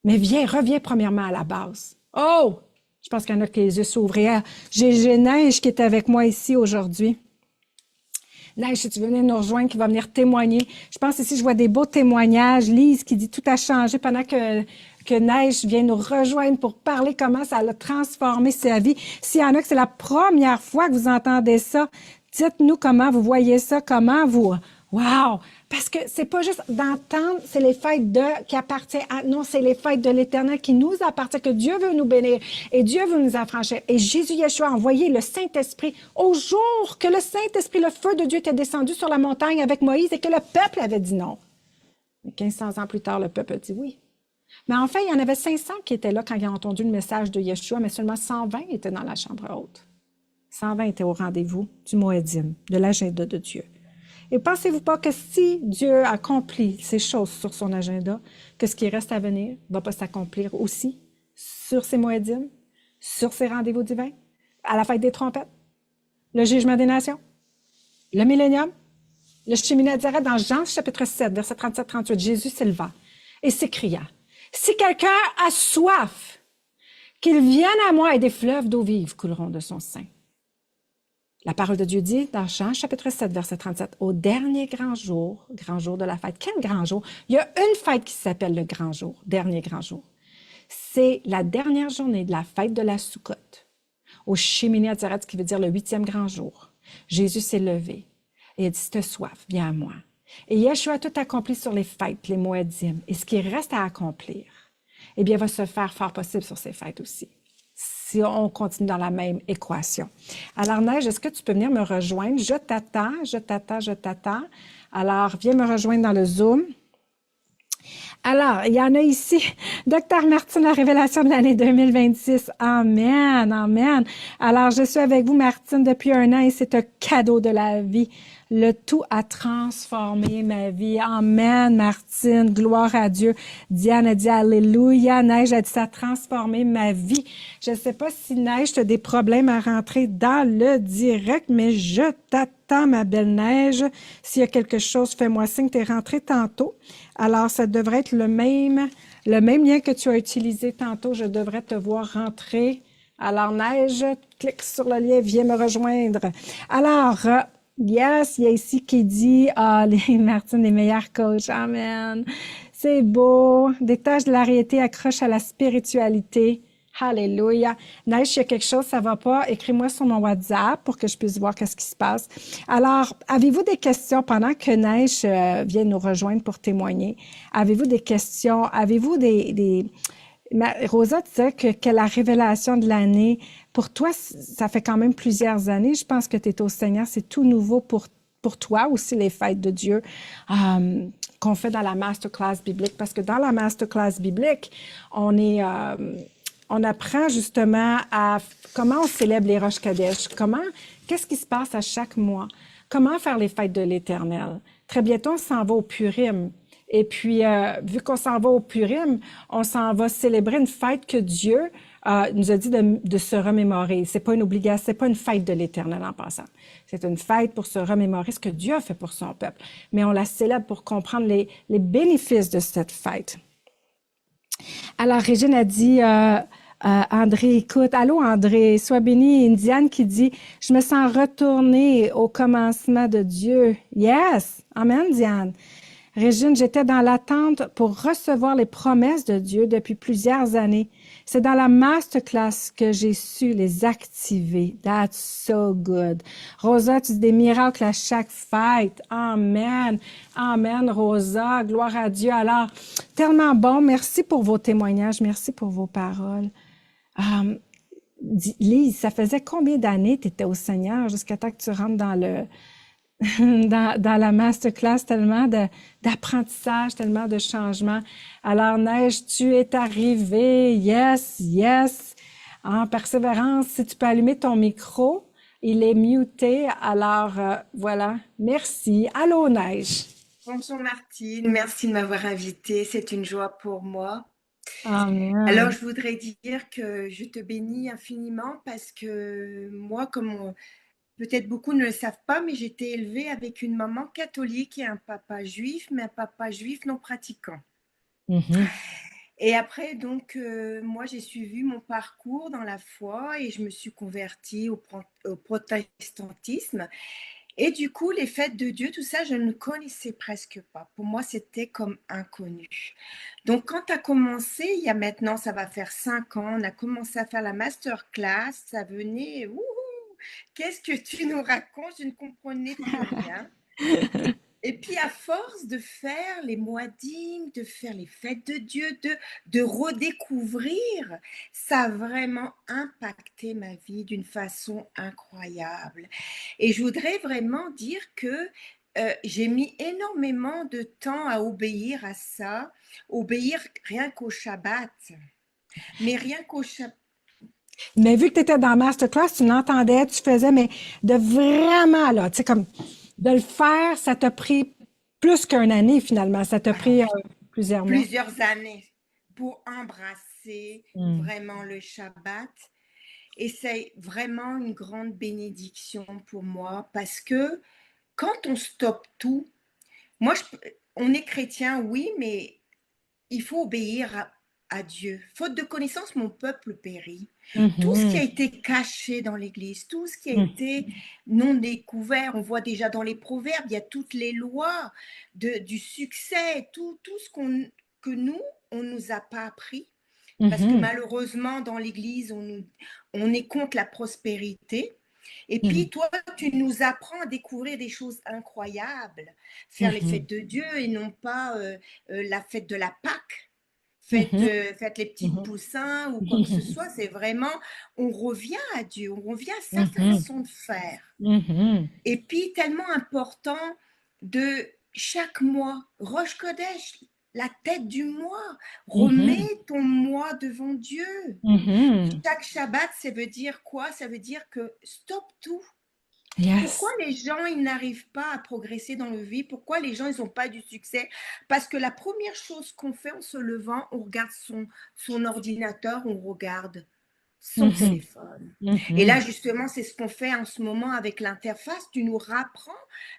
A: Mais reviens premièrement à la base. Oh! Je pense qu'il y en a qui les yeux s'ouvraient. J'ai Neige qui est avec moi ici aujourd'hui. Neige, si tu veux venir nous rejoindre, qui va venir témoigner. Je pense ici, je vois des beaux témoignages. Lise qui dit tout a changé pendant que Neige vient nous rejoindre pour parler comment ça a transformé sa vie. S'il y en a que c'est la première fois que vous entendez ça, dites-nous comment vous voyez ça, comment vous... Wow! Parce que c'est pas juste d'entendre, c'est les fêtes qui appartiennent à nous, c'est les fêtes de l'Éternel qui nous appartiennent, que Dieu veut nous bénir et Dieu veut nous affranchir. Et Jésus Yeshua a envoyé le Saint-Esprit au jour que le Saint-Esprit, le feu de Dieu était descendu sur la montagne avec Moïse et que le peuple avait dit non. Mais 1500 ans plus tard, le peuple a dit oui. Mais en fait, il y en avait 500 qui étaient là quand ils ont entendu le message de Yeshua, mais seulement 120 étaient dans la chambre haute. 120 étaient au rendez-vous du Moedim, de l'agenda de Dieu. Et pensez-vous pas que si Dieu accomplit ces choses sur son agenda, que ce qui reste à venir ne va pas s'accomplir aussi sur ses moedimes, sur ses rendez-vous divins, à la fête des trompettes, le jugement des nations, le millénium, le chemin à Nazareth dans Jean chapitre 7, verset 37-38, Jésus s'éleva et s'écria, « Si quelqu'un a soif, qu'il vienne à moi et des fleuves d'eau vive couleront de son sein. » La parole de Dieu dit dans Jean chapitre 7, verset 37, « Au dernier grand jour de la fête. » Quel grand jour? Il y a une fête qui s'appelle le grand jour, dernier grand jour. C'est la dernière journée de la fête de la Soukotte, au Shemini Atzaret, ce qui veut dire le 8e grand jour. Jésus s'est levé et il a dit, « Si tu as soif, viens à moi. » Et Yeshua a tout accompli sur les fêtes, les moedimes. Et ce qui reste à accomplir, eh bien, va se faire fort possible sur ces fêtes aussi, si on continue dans la même équation. Alors, Neige, est-ce que tu peux venir me rejoindre? Je t'attends, je t'attends, je t'attends. Alors, viens me rejoindre dans le Zoom. Alors, il y en a ici, Docteur Martine, la révélation de l'année 2026. Amen, amen. Alors, je suis avec vous, Martine, depuis 1 an et c'est un cadeau de la vie. Le tout a transformé ma vie. Amen, Martine. Gloire à Dieu. Diane a dit Alléluia. Neige a dit ça a transformé ma vie. Je ne sais pas si Neige, tu as des problèmes à rentrer dans le direct, mais je t'attends, ma belle Neige. S'il y a quelque chose, fais-moi signe. Tu es rentrée tantôt. Alors, ça devrait être le même lien que tu as utilisé tantôt. Je devrais te voir rentrer. Alors, Neige, clique sur le lien, viens me rejoindre. Alors, yes, il y a ici qui dit, Martine, les meilleurs coachs, amen. C'est beau. Des tâches de l'ariété accrochent à la spiritualité. Alléluia. Neige, s'il y a quelque chose, ça va pas, écris-moi sur mon WhatsApp pour que je puisse voir qu'est-ce qui se passe. Alors, avez-vous des questions pendant que Neige vient nous rejoindre pour témoigner? Avez-vous des questions? Avez-vous Rosa disait que la révélation de l'année, pour toi, ça fait quand même plusieurs années. Je pense que tu es au Seigneur. C'est tout nouveau pour toi aussi, les fêtes de Dieu qu'on fait dans la masterclass biblique. Parce que dans la masterclass biblique, on apprend justement à comment on célèbre les Rosh Kadesh, qu'est-ce qui se passe à chaque mois, comment faire les fêtes de l'Éternel. Très bientôt, on s'en va au Purim. Et puis, vu qu'on s'en va au Purim, on s'en va célébrer une fête que Dieu nous a dit de se remémorer. C'est pas une obligation, c'est pas une fête de l'Éternel en passant. C'est une fête pour se remémorer ce que Dieu a fait pour son peuple. Mais on la célèbre pour comprendre les bénéfices de cette fête. Alors, Régine a dit, André, écoute, allô André, sois béni. Une Diane qui dit, je me sens retournée au commencement de Dieu. Yes, amen Diane. Régine, j'étais dans l'attente pour recevoir les promesses de Dieu depuis plusieurs années. C'est dans la masterclass que j'ai su les activer. That's so good. Rosa, tu dis des miracles à chaque fête. Amen. Amen, Rosa. Gloire à Dieu. Alors, tellement bon. Merci pour vos témoignages. Merci pour vos paroles. Lise, ça faisait combien d'années que tu étais au Seigneur jusqu'à temps que tu rentres dans dans la masterclass, tellement d'apprentissage, tellement de changements. Alors, Neige, tu es arrivée. Yes, yes. En persévérance, si tu peux allumer ton micro, il est muté. Alors, voilà. Merci. Allô, Neige.
B: Bonjour Martine, merci de m'avoir invitée, c'est une joie pour moi. Alors
A: Amen.
B: je voudrais dire que je te bénis infiniment parce que moi, peut-être beaucoup ne le savent pas, mais j'ai été élevée avec une maman catholique et un papa juif, mais un papa juif non pratiquant.
A: Mhm.
B: Et après, donc, moi, j'ai suivi mon parcours dans la foi et je me suis convertie au protestantisme. Et du coup, les fêtes de Dieu, tout ça, je ne connaissais presque pas. Pour moi, c'était comme inconnu. Donc, quand tu as commencé, il y a maintenant, ça va faire 5 ans, on a commencé à faire la masterclass, ça venait, ouh, qu'est-ce que tu nous racontes? Je ne comprenais plus rien. Et puis, à force de faire les moedines, de faire les fêtes de Dieu, de redécouvrir, ça a vraiment impacté ma vie d'une façon incroyable. Et je voudrais vraiment dire que j'ai mis énormément de temps à obéir à ça, obéir rien qu'au Shabbat. Mais rien qu'au Shabbat.
A: Mais vu que tu étais dans Masterclass, tu l'entendais, tu faisais, mais de vraiment, là, tu sais, comme de le faire, ça t'a pris plus qu'une année finalement. Ça t'a pris plusieurs mois.
B: Plusieurs années pour embrasser
A: Mm.
B: vraiment le Shabbat. Et c'est vraiment une grande bénédiction pour moi parce que quand on stoppe tout, moi, on est chrétien, oui, mais il faut obéir à Dieu. Faute de connaissance, mon peuple périt. Tout ce qui a
A: Mhm.
B: été caché dans l'Église, tout ce qui a
A: Mm.
B: été non découvert, on voit déjà dans les proverbes, il y a toutes les lois du succès, tout ce que nous, on ne nous a pas appris. Parce que
A: Mhm.
B: malheureusement, dans l'Église, on est contre la prospérité. Et
A: Mhm.
B: puis, toi, tu nous apprends à découvrir des choses incroyables, faire les
A: Mhm.
B: fêtes de Dieu et non pas la fête de la Pâque.
A: Mhm.
B: Faites les petits
A: Mhm.
B: poussins ou quoi que ce
A: Mhm.
B: soit. C'est vraiment, on revient à Dieu, on revient à sa
A: Mhm.
B: façon de faire.
A: Mhm.
B: Et puis, tellement important de chaque mois, Rosh Kodesh, la tête du mois,
A: Mhm.
B: remets ton mois devant Dieu.
A: Mhm.
B: Chaque Shabbat, ça veut dire quoi? Ça veut dire que stop tout. Pourquoi
A: Yes.
B: les gens, ils n'arrivent pas à progresser dans le vie? Pourquoi les gens, ils n'ont pas du succès? Parce que la première chose qu'on fait en se levant, on regarde son ordinateur, on regarde son
A: Mhm.
B: téléphone. Et là,
A: Mhm.
B: justement, c'est ce qu'on fait en ce moment avec l'interface. Tu nous rapprends,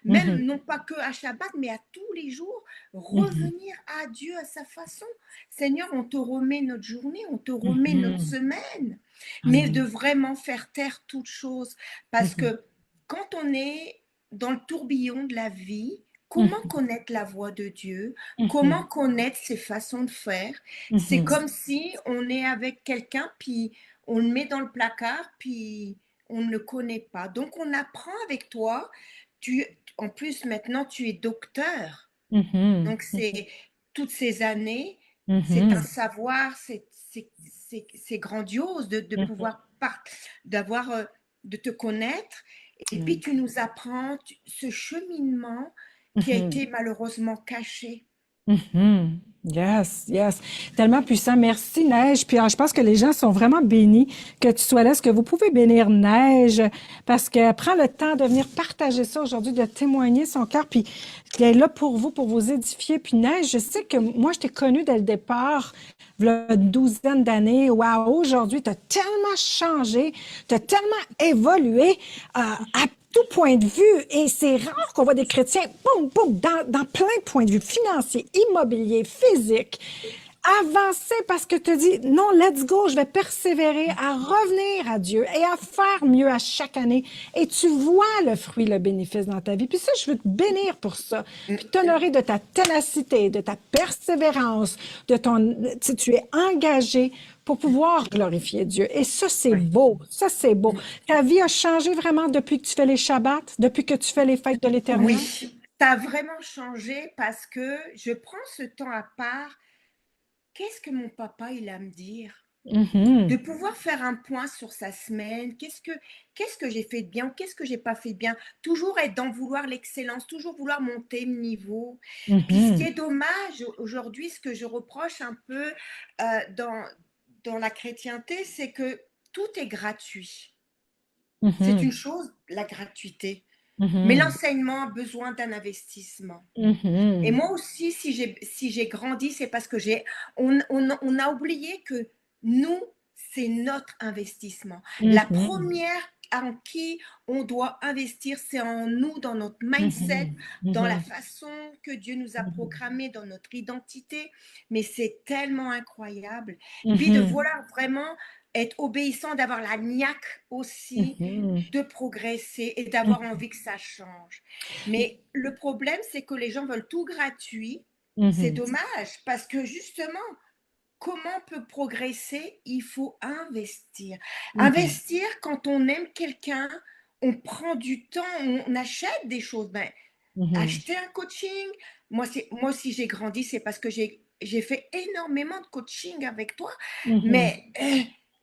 B: même
A: Mhm.
B: non pas que à Shabbat, mais à tous les jours,
A: Mhm.
B: revenir à Dieu à sa façon. Seigneur, on te remet notre journée, on te remet notre
A: Mhm.
B: semaine, mais de
A: Amen.
B: vraiment faire taire toutes choses. Parce
A: Mhm.
B: que quand on est dans le tourbillon de la vie, comment
A: Mhm.
B: connaître la voix de Dieu? Comment
A: Mhm.
B: connaître ses façons de faire? C'est
A: Mhm.
B: comme si on est avec quelqu'un, puis on le met dans le placard, puis on ne le connaît pas. Donc, on apprend avec toi. Tu, en plus, maintenant, tu es docteur.
A: Mhm.
B: Donc, c'est toutes ces années, c'est un
A: Mhm.
B: savoir, c'est grandiose de
A: Mhm.
B: pouvoir d'avoir, de te connaître. Et puis,
A: Mhm.
B: tu nous apprends ce cheminement qui a
A: Mhm.
B: été malheureusement caché.
A: Mhm. Yes, yes. Tellement puissant. Merci, Neige. Puis je pense que les gens sont vraiment bénis que tu sois là. Est-ce que vous pouvez bénir Neige? Parce qu'elle prend le temps de venir partager ça aujourd'hui, de témoigner son cœur, puis qu'elle est là pour vous édifier. Puis Neige, je sais que moi, je t'ai connue dès le départ, il y a une douzaine d'années. Wow, aujourd'hui, tu as tellement changé, tu as tellement évolué à tout point de vue. Et c'est rare qu'on voit des chrétiens, boum, boum, dans plein de points de vue, financiers, immobilier, physique, avancer parce que tu dis, non, let's go, je vais persévérer à revenir à Dieu et à faire mieux à chaque année. Et tu vois le fruit, le bénéfice dans ta vie. Puis ça, je veux te bénir pour ça. Puis t'honorer de ta ténacité, de ta persévérance, de ton, tu es engagé pour pouvoir glorifier Dieu. Et ça, c'est beau. Ça, c'est beau. Ta vie a changé vraiment depuis que tu fais les Shabbats, depuis que tu fais les fêtes de l'Éternel?
B: Oui, ça a vraiment changé parce que je prends ce temps à part. Qu'est-ce que mon papa, il a à me dire?
A: Mhm.
B: De pouvoir faire un point sur sa semaine, qu'est-ce que j'ai fait de bien ou qu'est-ce que j'ai pas fait de bien, toujours être dans vouloir l'excellence, toujours vouloir monter le niveau. Puis ce qui
A: Mhm.
B: est dommage aujourd'hui, ce que je reproche un peu dans la chrétienté, c'est que tout est gratuit. C'est
A: Mhm.
B: une chose, la gratuité, mais
A: Mhm.
B: l'enseignement a besoin d'un investissement. Et
A: Mhm.
B: moi aussi, si j'ai grandi, c'est parce que on a oublié que nous, c'est notre investissement. La
A: Mhm.
B: première en qui on doit investir, c'est en nous, dans notre mindset,
A: Mhm.
B: dans la
A: Mhm.
B: façon que Dieu nous a
A: Mhm.
B: programmé, dans notre identité. Mais c'est tellement incroyable. Puis de
A: Mhm.
B: vouloir vraiment être obéissant, d'avoir la niaque aussi,
A: Mhm.
B: de progresser et d'avoir envie que ça change. Mais le problème, c'est que les gens veulent tout gratuit. C'est
A: Mhm.
B: dommage parce que justement, comment on peut progresser? Il faut investir.
A: Mhm.
B: Investir quand on aime quelqu'un, on prend du temps, on achète des choses. Ben,
A: Mhm.
B: acheter un coaching. Moi si j'ai grandi, c'est parce que j'ai fait énormément de coaching avec toi.
A: Mhm.
B: Mais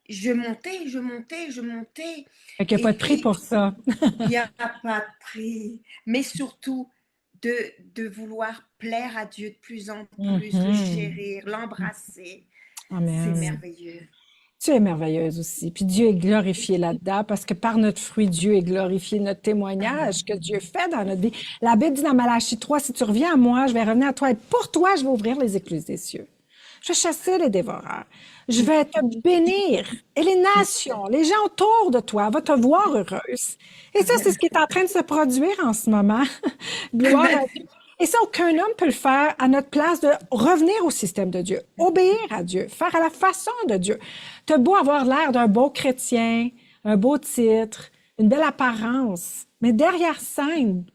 B: je montais, je montais, je montais.
A: Fait qu'il n'y a
B: Et
A: pas de prix
B: puis,
A: pour ça.
B: il n'y a pas de prix, mais surtout de vouloir plaire à Dieu de plus en plus, le
A: Mhm.
B: chérir, l'embrasser. C'est
A: Amen.
B: merveilleux.
A: Tu es merveilleuse aussi. Puis Dieu est glorifié là-dedans parce que par notre fruit, Dieu est glorifié, notre témoignage
B: Amen.
A: que Dieu fait dans notre vie. La Bible dit dans Malachie 3, si tu reviens à moi, je vais revenir à toi et pour toi, je vais ouvrir les écluses des cieux. Je vais chasser les dévoreurs. Je vais te bénir. Et les nations, les gens autour de toi vont te voir heureuse. Et ça, c'est ce
B: Amen.
A: qui est en train de se produire en ce moment. Gloire à
B: Amen.
A: Dieu. Et ça, aucun homme peut le faire à notre place de revenir au système de Dieu, obéir à Dieu, faire à la façon de Dieu. T'as beau avoir l'air d'un beau chrétien, un beau titre, une belle apparence, mais derrière scène,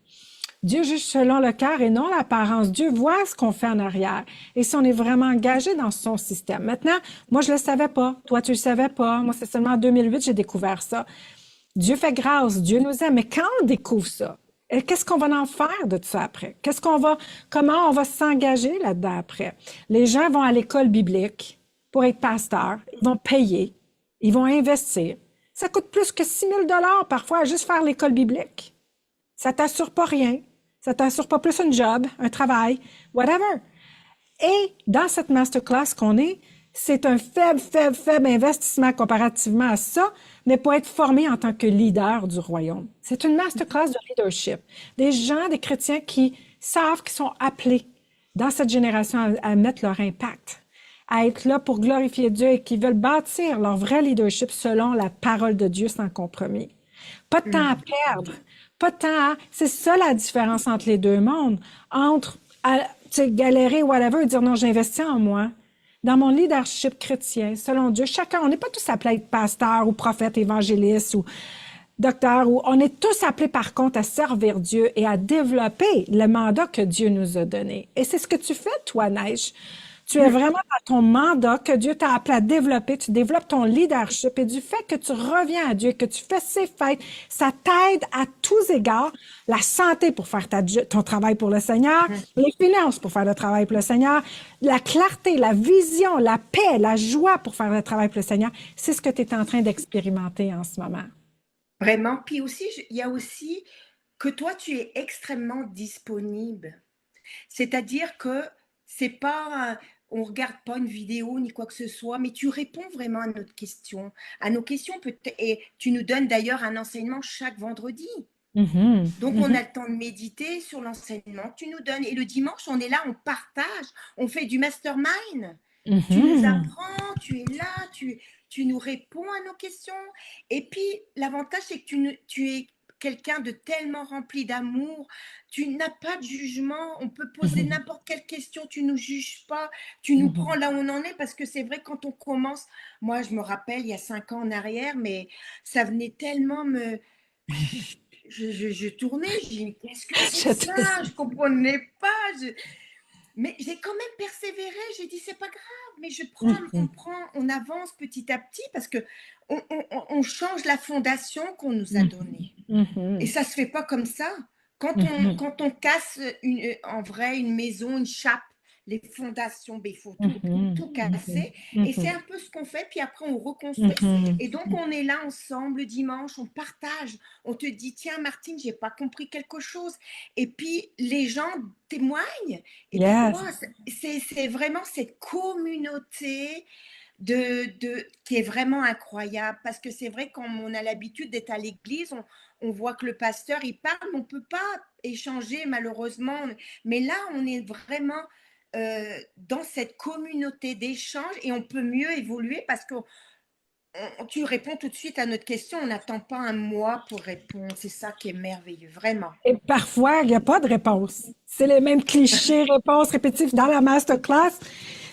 A: Dieu juge selon le cœur et non l'apparence. Dieu voit ce qu'on fait en arrière. Et si on est vraiment engagé dans son système. Maintenant, moi, je le savais pas. Toi, tu le savais pas. Moi, c'est seulement en 2008 que j'ai découvert ça. Dieu fait grâce, Dieu nous aime. Mais quand on découvre ça, qu'est-ce qu'on va en faire de tout ça après? Comment on va s'engager là-dedans après? Les gens vont à l'école biblique pour être pasteurs. Ils vont payer. Ils vont investir. Ça coûte plus que 6 000 $ parfois à juste faire l'école biblique. Ça t'assure pas rien. Ça t'assure pas plus un job, un travail, whatever. Et dans cette masterclass qu'on est, c'est un faible, faible, faible investissement comparativement à ça, mais pour être formé en tant que leader du royaume. C'est une masterclass de leadership. Des gens, des chrétiens qui savent qu'ils sont appelés dans cette génération à mettre leur impact, à être là pour glorifier Dieu et qui veulent bâtir leur vrai leadership selon la parole de Dieu sans compromis. Pas de temps à perdre. Pas de temps à... C'est ça la différence entre les deux mondes. Entre galérer, whatever, et dire non, j'investis en moi. Dans mon leadership chrétien, selon Dieu, chacun, on n'est pas tous appelés à être pasteur ou prophète, évangéliste ou docteur, ou on est tous appelés par contre à servir Dieu et à développer le mandat que Dieu nous a donné. Et c'est ce que tu fais, toi, Neige. Tu es vraiment dans ton mandat que Dieu t'a appelé à développer. Tu développes ton leadership et du fait que tu reviens à Dieu, que tu fais ses fêtes, ça t'aide à tous égards. La santé pour faire ton travail pour le Seigneur, les finances pour faire le travail pour le Seigneur, la clarté, la vision, la paix, la joie pour faire le travail pour le Seigneur. C'est ce que tu es en train d'expérimenter en ce moment.
B: Vraiment. Puis aussi, il y a aussi que toi, tu es extrêmement disponible. C'est-à-dire que c'est pas, on regarde pas une vidéo ni quoi que ce soit, mais tu réponds vraiment à nos questions peut-être, et tu nous donnes d'ailleurs un enseignement chaque vendredi.
A: Mhm,
B: Donc on
A: mhm,
B: a le temps de méditer sur l'enseignement que tu nous donnes. Et le dimanche, on est là, on partage, on fait du mastermind. Tu nous
A: mhm,
B: apprends, tu es là, tu nous réponds à nos questions. Et puis, l'avantage, c'est que tu es quelqu'un de tellement rempli d'amour. Tu n'as pas de jugement. On peut poser
A: mhm,
B: n'importe quelle question. Tu ne nous juges pas. Tu nous prends
A: mhm,
B: là où on en est. Parce que c'est vrai, quand on commence, moi, je me rappelle, il y a 5 ans en arrière, mais ça venait tellement me... Je tournais, je dis, mais qu'est-ce que c'est que
A: Je
B: ça?
A: te sais.
B: Je comprenais pas. Mais j'ai quand même persévéré. J'ai dit, c'est pas grave, mais
A: Mhm,
B: on avance petit à petit parce que on change la fondation qu'on nous a
A: mhm,
B: donnée. Et
A: mhm,
B: ça se fait pas comme ça. Quand on,
A: mhm,
B: quand on casse en vrai une maison, une chape, les fondations, ben, il faut
A: Mhm,
B: tout
A: mhm,
B: casser. Et c'est
A: mhm,
B: un peu ce qu'on fait, puis après on reconstruit.
A: mhm.
B: Et donc on est là ensemble le dimanche, on partage, on te dit, tiens Martine, j'ai pas compris quelque chose. Et puis les gens témoignent. Et puis
A: Yes.
B: wow, c'est vraiment cette communauté qui est vraiment incroyable. Parce que c'est vrai, quand on a l'habitude d'être à l'église, on voit que le pasteur, il parle, mais on ne peut pas échanger malheureusement. Mais là, on est vraiment dans cette communauté d'échange et on peut mieux évoluer parce que tu réponds tout de suite à notre question. On n'attend pas un mois pour répondre. C'est ça qui est merveilleux, vraiment.
A: Et parfois, il n'y a pas de réponse. C'est les mêmes clichés, réponses répétitives dans la masterclass.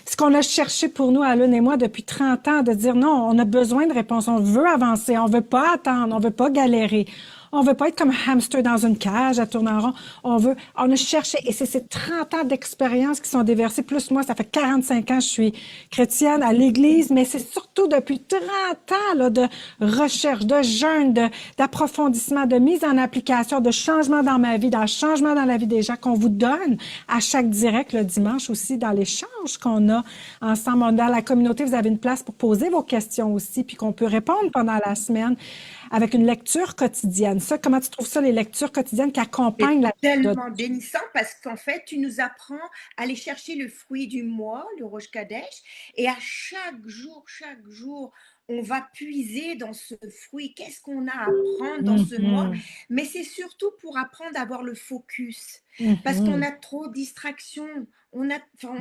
A: Ce qu'on a cherché pour nous, Alun et moi, depuis 30 ans, de dire non, on a besoin de réponses, on veut avancer, on veut pas attendre, on veut pas galérer. On veut pas être comme un hamster dans une cage à tourner en rond. On a cherché, et c'est ces 30 ans d'expérience qui sont déversés, plus moi, ça fait 45 ans que je suis chrétienne à l'Église, mais c'est surtout depuis 30 ans là, de recherche, de jeûne, d'approfondissement, de mise en application, de changement dans ma vie, d'un changement dans la vie des gens qu'on vous donne à chaque direct le dimanche aussi, dans l'échange qu'on a ensemble. Dans la communauté, vous avez une place pour poser vos questions aussi, puis qu'on peut répondre pendant la semaine avec une lecture quotidienne. Ça, comment tu trouves ça, les lectures quotidiennes qui accompagnent
B: C'est
A: la vie de...
B: tellement bénissant parce qu'en fait, tu nous apprends à aller chercher le fruit du mois, le Rosh Kadesh, et à chaque jour, on va puiser dans ce fruit. Qu'est-ce qu'on a à apprendre dans ce mois?
A: Mhm,
B: Mais c'est surtout pour apprendre à avoir le focus parce qu'on
A: mhm,
B: a trop de distractions. On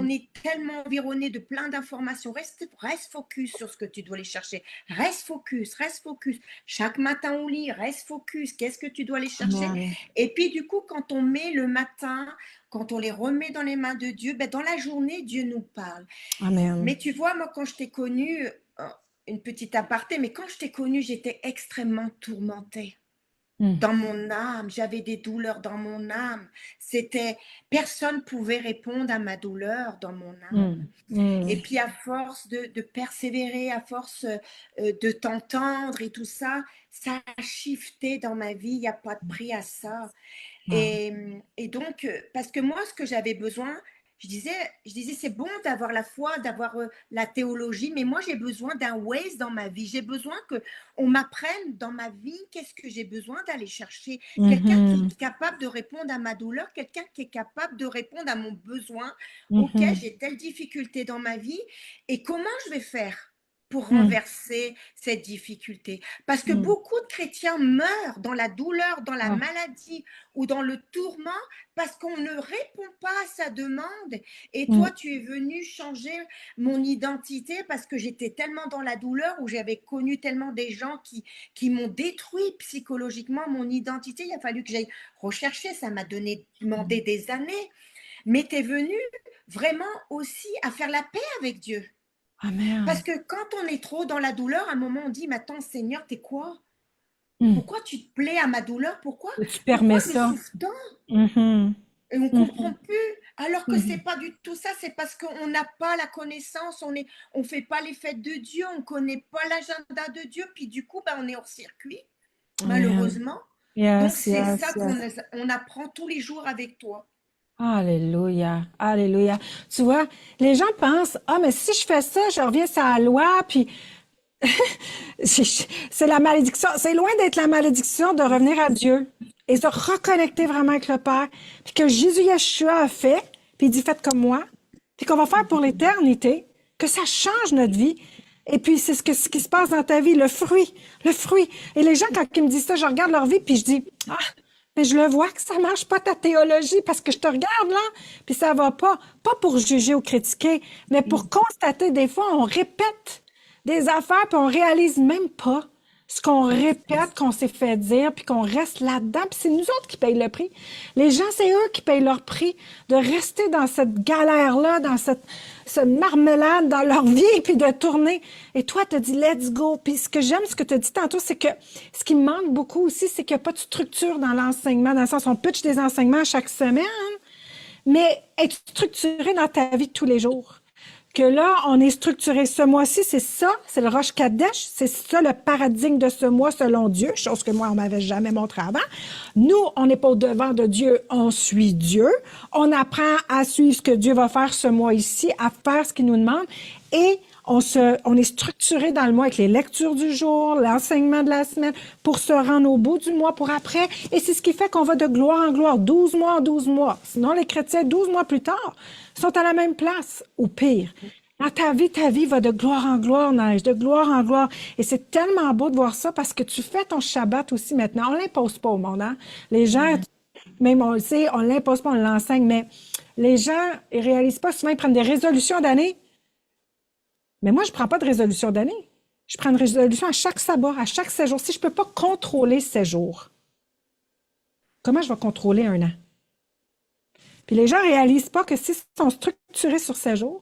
B: est tellement environné de plein d'informations. Reste focus sur ce que tu dois aller chercher. Reste focus, reste focus. Chaque matin au lit, reste focus. Qu'est-ce que tu dois aller chercher?
A: amen,
B: Et puis, du coup, quand on met le matin, quand on les remet dans les mains de Dieu, ben, dans la journée, Dieu nous parle.
A: amen.
B: Mais tu vois, moi, quand je t'ai connue, une petite aparté, mais quand je t'ai connue, j'étais extrêmement tourmentée
A: Mm,
B: dans mon âme. J'avais des douleurs dans mon âme. Personne pouvait répondre à ma douleur dans mon âme.
A: mm, mm,
B: Et puis, à force de persévérer, à force de t'entendre et tout ça, ça a shifté dans ma vie. Il n'y a pas de prix à ça.
A: wow.
B: Et donc, parce que moi, ce que j'avais besoin, je disais, c'est bon d'avoir la foi, d'avoir la théologie, mais moi, j'ai besoin d'un Waze dans ma vie. J'ai besoin qu'on m'apprenne dans ma vie qu'est-ce que j'ai besoin d'aller chercher. Quelqu'un qui
A: Mhm,
B: est capable de répondre à ma douleur, quelqu'un qui est capable de répondre à mon besoin. Ok,
A: mhm,
B: j'ai telle difficulté dans ma vie et comment je vais faire pour
A: mm,
B: renverser cette difficulté? Parce que
A: mm.
B: beaucoup de chrétiens meurent dans la douleur, dans la
A: Ah,
B: maladie ou dans le tourment parce qu'on ne répond pas à sa demande. Et
A: mm,
B: toi, tu es venu changer mon identité parce que j'étais tellement dans la douleur, où j'avais connu tellement des gens qui m'ont détruit psychologiquement mon identité. Il a fallu que j'aille rechercher, ça m'a demandé des années. Mais tu es venu vraiment aussi à faire la paix avec Dieu. Parce
A: amen.
B: que quand on est trop dans la douleur, à un moment, on dit, mais attends, Seigneur, t'es quoi?
A: Mm.
B: Pourquoi tu te plais à ma douleur? Pourquoi?
A: Et tu
B: Pourquoi
A: permets
B: je
A: ça.
B: souffre tant?
A: Mhm,
B: Et on ne comprend
A: mhm,
B: plus. Alors que c'est
A: mhm.
B: pas du tout ça, c'est parce qu'on n'a pas la connaissance, on fait pas les fêtes de Dieu, on connaît pas l'agenda de Dieu, puis du coup, ben, on est hors circuit,
A: Amen.
B: malheureusement. Donc,
A: Yes,
B: c'est
A: yes,
B: ça
A: yes.
B: on apprend tous les jours avec toi.
A: Alléluia, alléluia. Tu vois, les gens pensent, ah, mais si je fais ça, je reviens sur la loi, puis c'est la malédiction. C'est loin d'être la malédiction de revenir à Dieu et se reconnecter vraiment avec le Père. Puis que Jésus Yeshua a fait, puis il dit faites comme moi, puis qu'on va faire pour l'éternité, que ça change notre vie. Et puis c'est ce qui se passe dans ta vie, le fruit, le fruit. Et les gens, quand ils me disent ça, je regarde leur vie, puis je dis, ah, mais je le vois que ça marche pas ta théologie parce que je te regarde là, puis ça va pas. Pas pour juger ou critiquer, mais pour constater, des fois, on répète des affaires, puis on réalise même pas ce qu'on répète, qu'on s'est fait dire, puis qu'on reste là-dedans. Puis c'est nous autres qui payent le prix. Les gens, c'est eux qui payent leur prix de rester dans cette galère-là, dans cette marmelade dans leur vie, puis de tourner. Et toi, tu dis, let's go. Puis ce que j'aime, ce que tu as dit tantôt, c'est que ce qui me manque beaucoup aussi, c'est qu'il n'y a pas de structure dans l'enseignement, dans le sens où on pitch des enseignements chaque semaine, mais être structuré dans ta vie de tous les jours. que là, on est structuré. Ce mois-ci, c'est ça, c'est le Rosh Kadesh, c'est ça le paradigme de ce mois selon Dieu, chose que moi, on m'avait jamais montré avant. Nous, on n'est pas au-devant de Dieu, on suit Dieu. On apprend à suivre ce que Dieu va faire ce mois-ci, à faire ce qu'il nous demande. Et on est structuré dans le mois avec les lectures du jour, l'enseignement de la semaine, pour se rendre au bout du mois, pour après. Et c'est ce qui fait qu'on va de gloire en gloire, 12 mois en 12 mois. Sinon, les chrétiens, 12 mois plus tard, sont à la même place, ou pire. Dans ta vie va de gloire en gloire, Neige, de gloire en gloire. Et c'est tellement beau de voir ça parce que tu fais ton Shabbat aussi maintenant. On l'impose pas au monde, hein? Les gens, même on le sait, on l'impose pas, on l'enseigne, mais les gens, ils réalisent pas, souvent ils prennent des résolutions d'année. Mais moi, je prends pas de résolution d'année. Je prends une résolution à chaque sabbat, à chaque séjour. Si je peux pas contrôler séjour, comment je vais contrôler un an? Puis les gens réalisent pas que s'ils sont structurés sur séjour,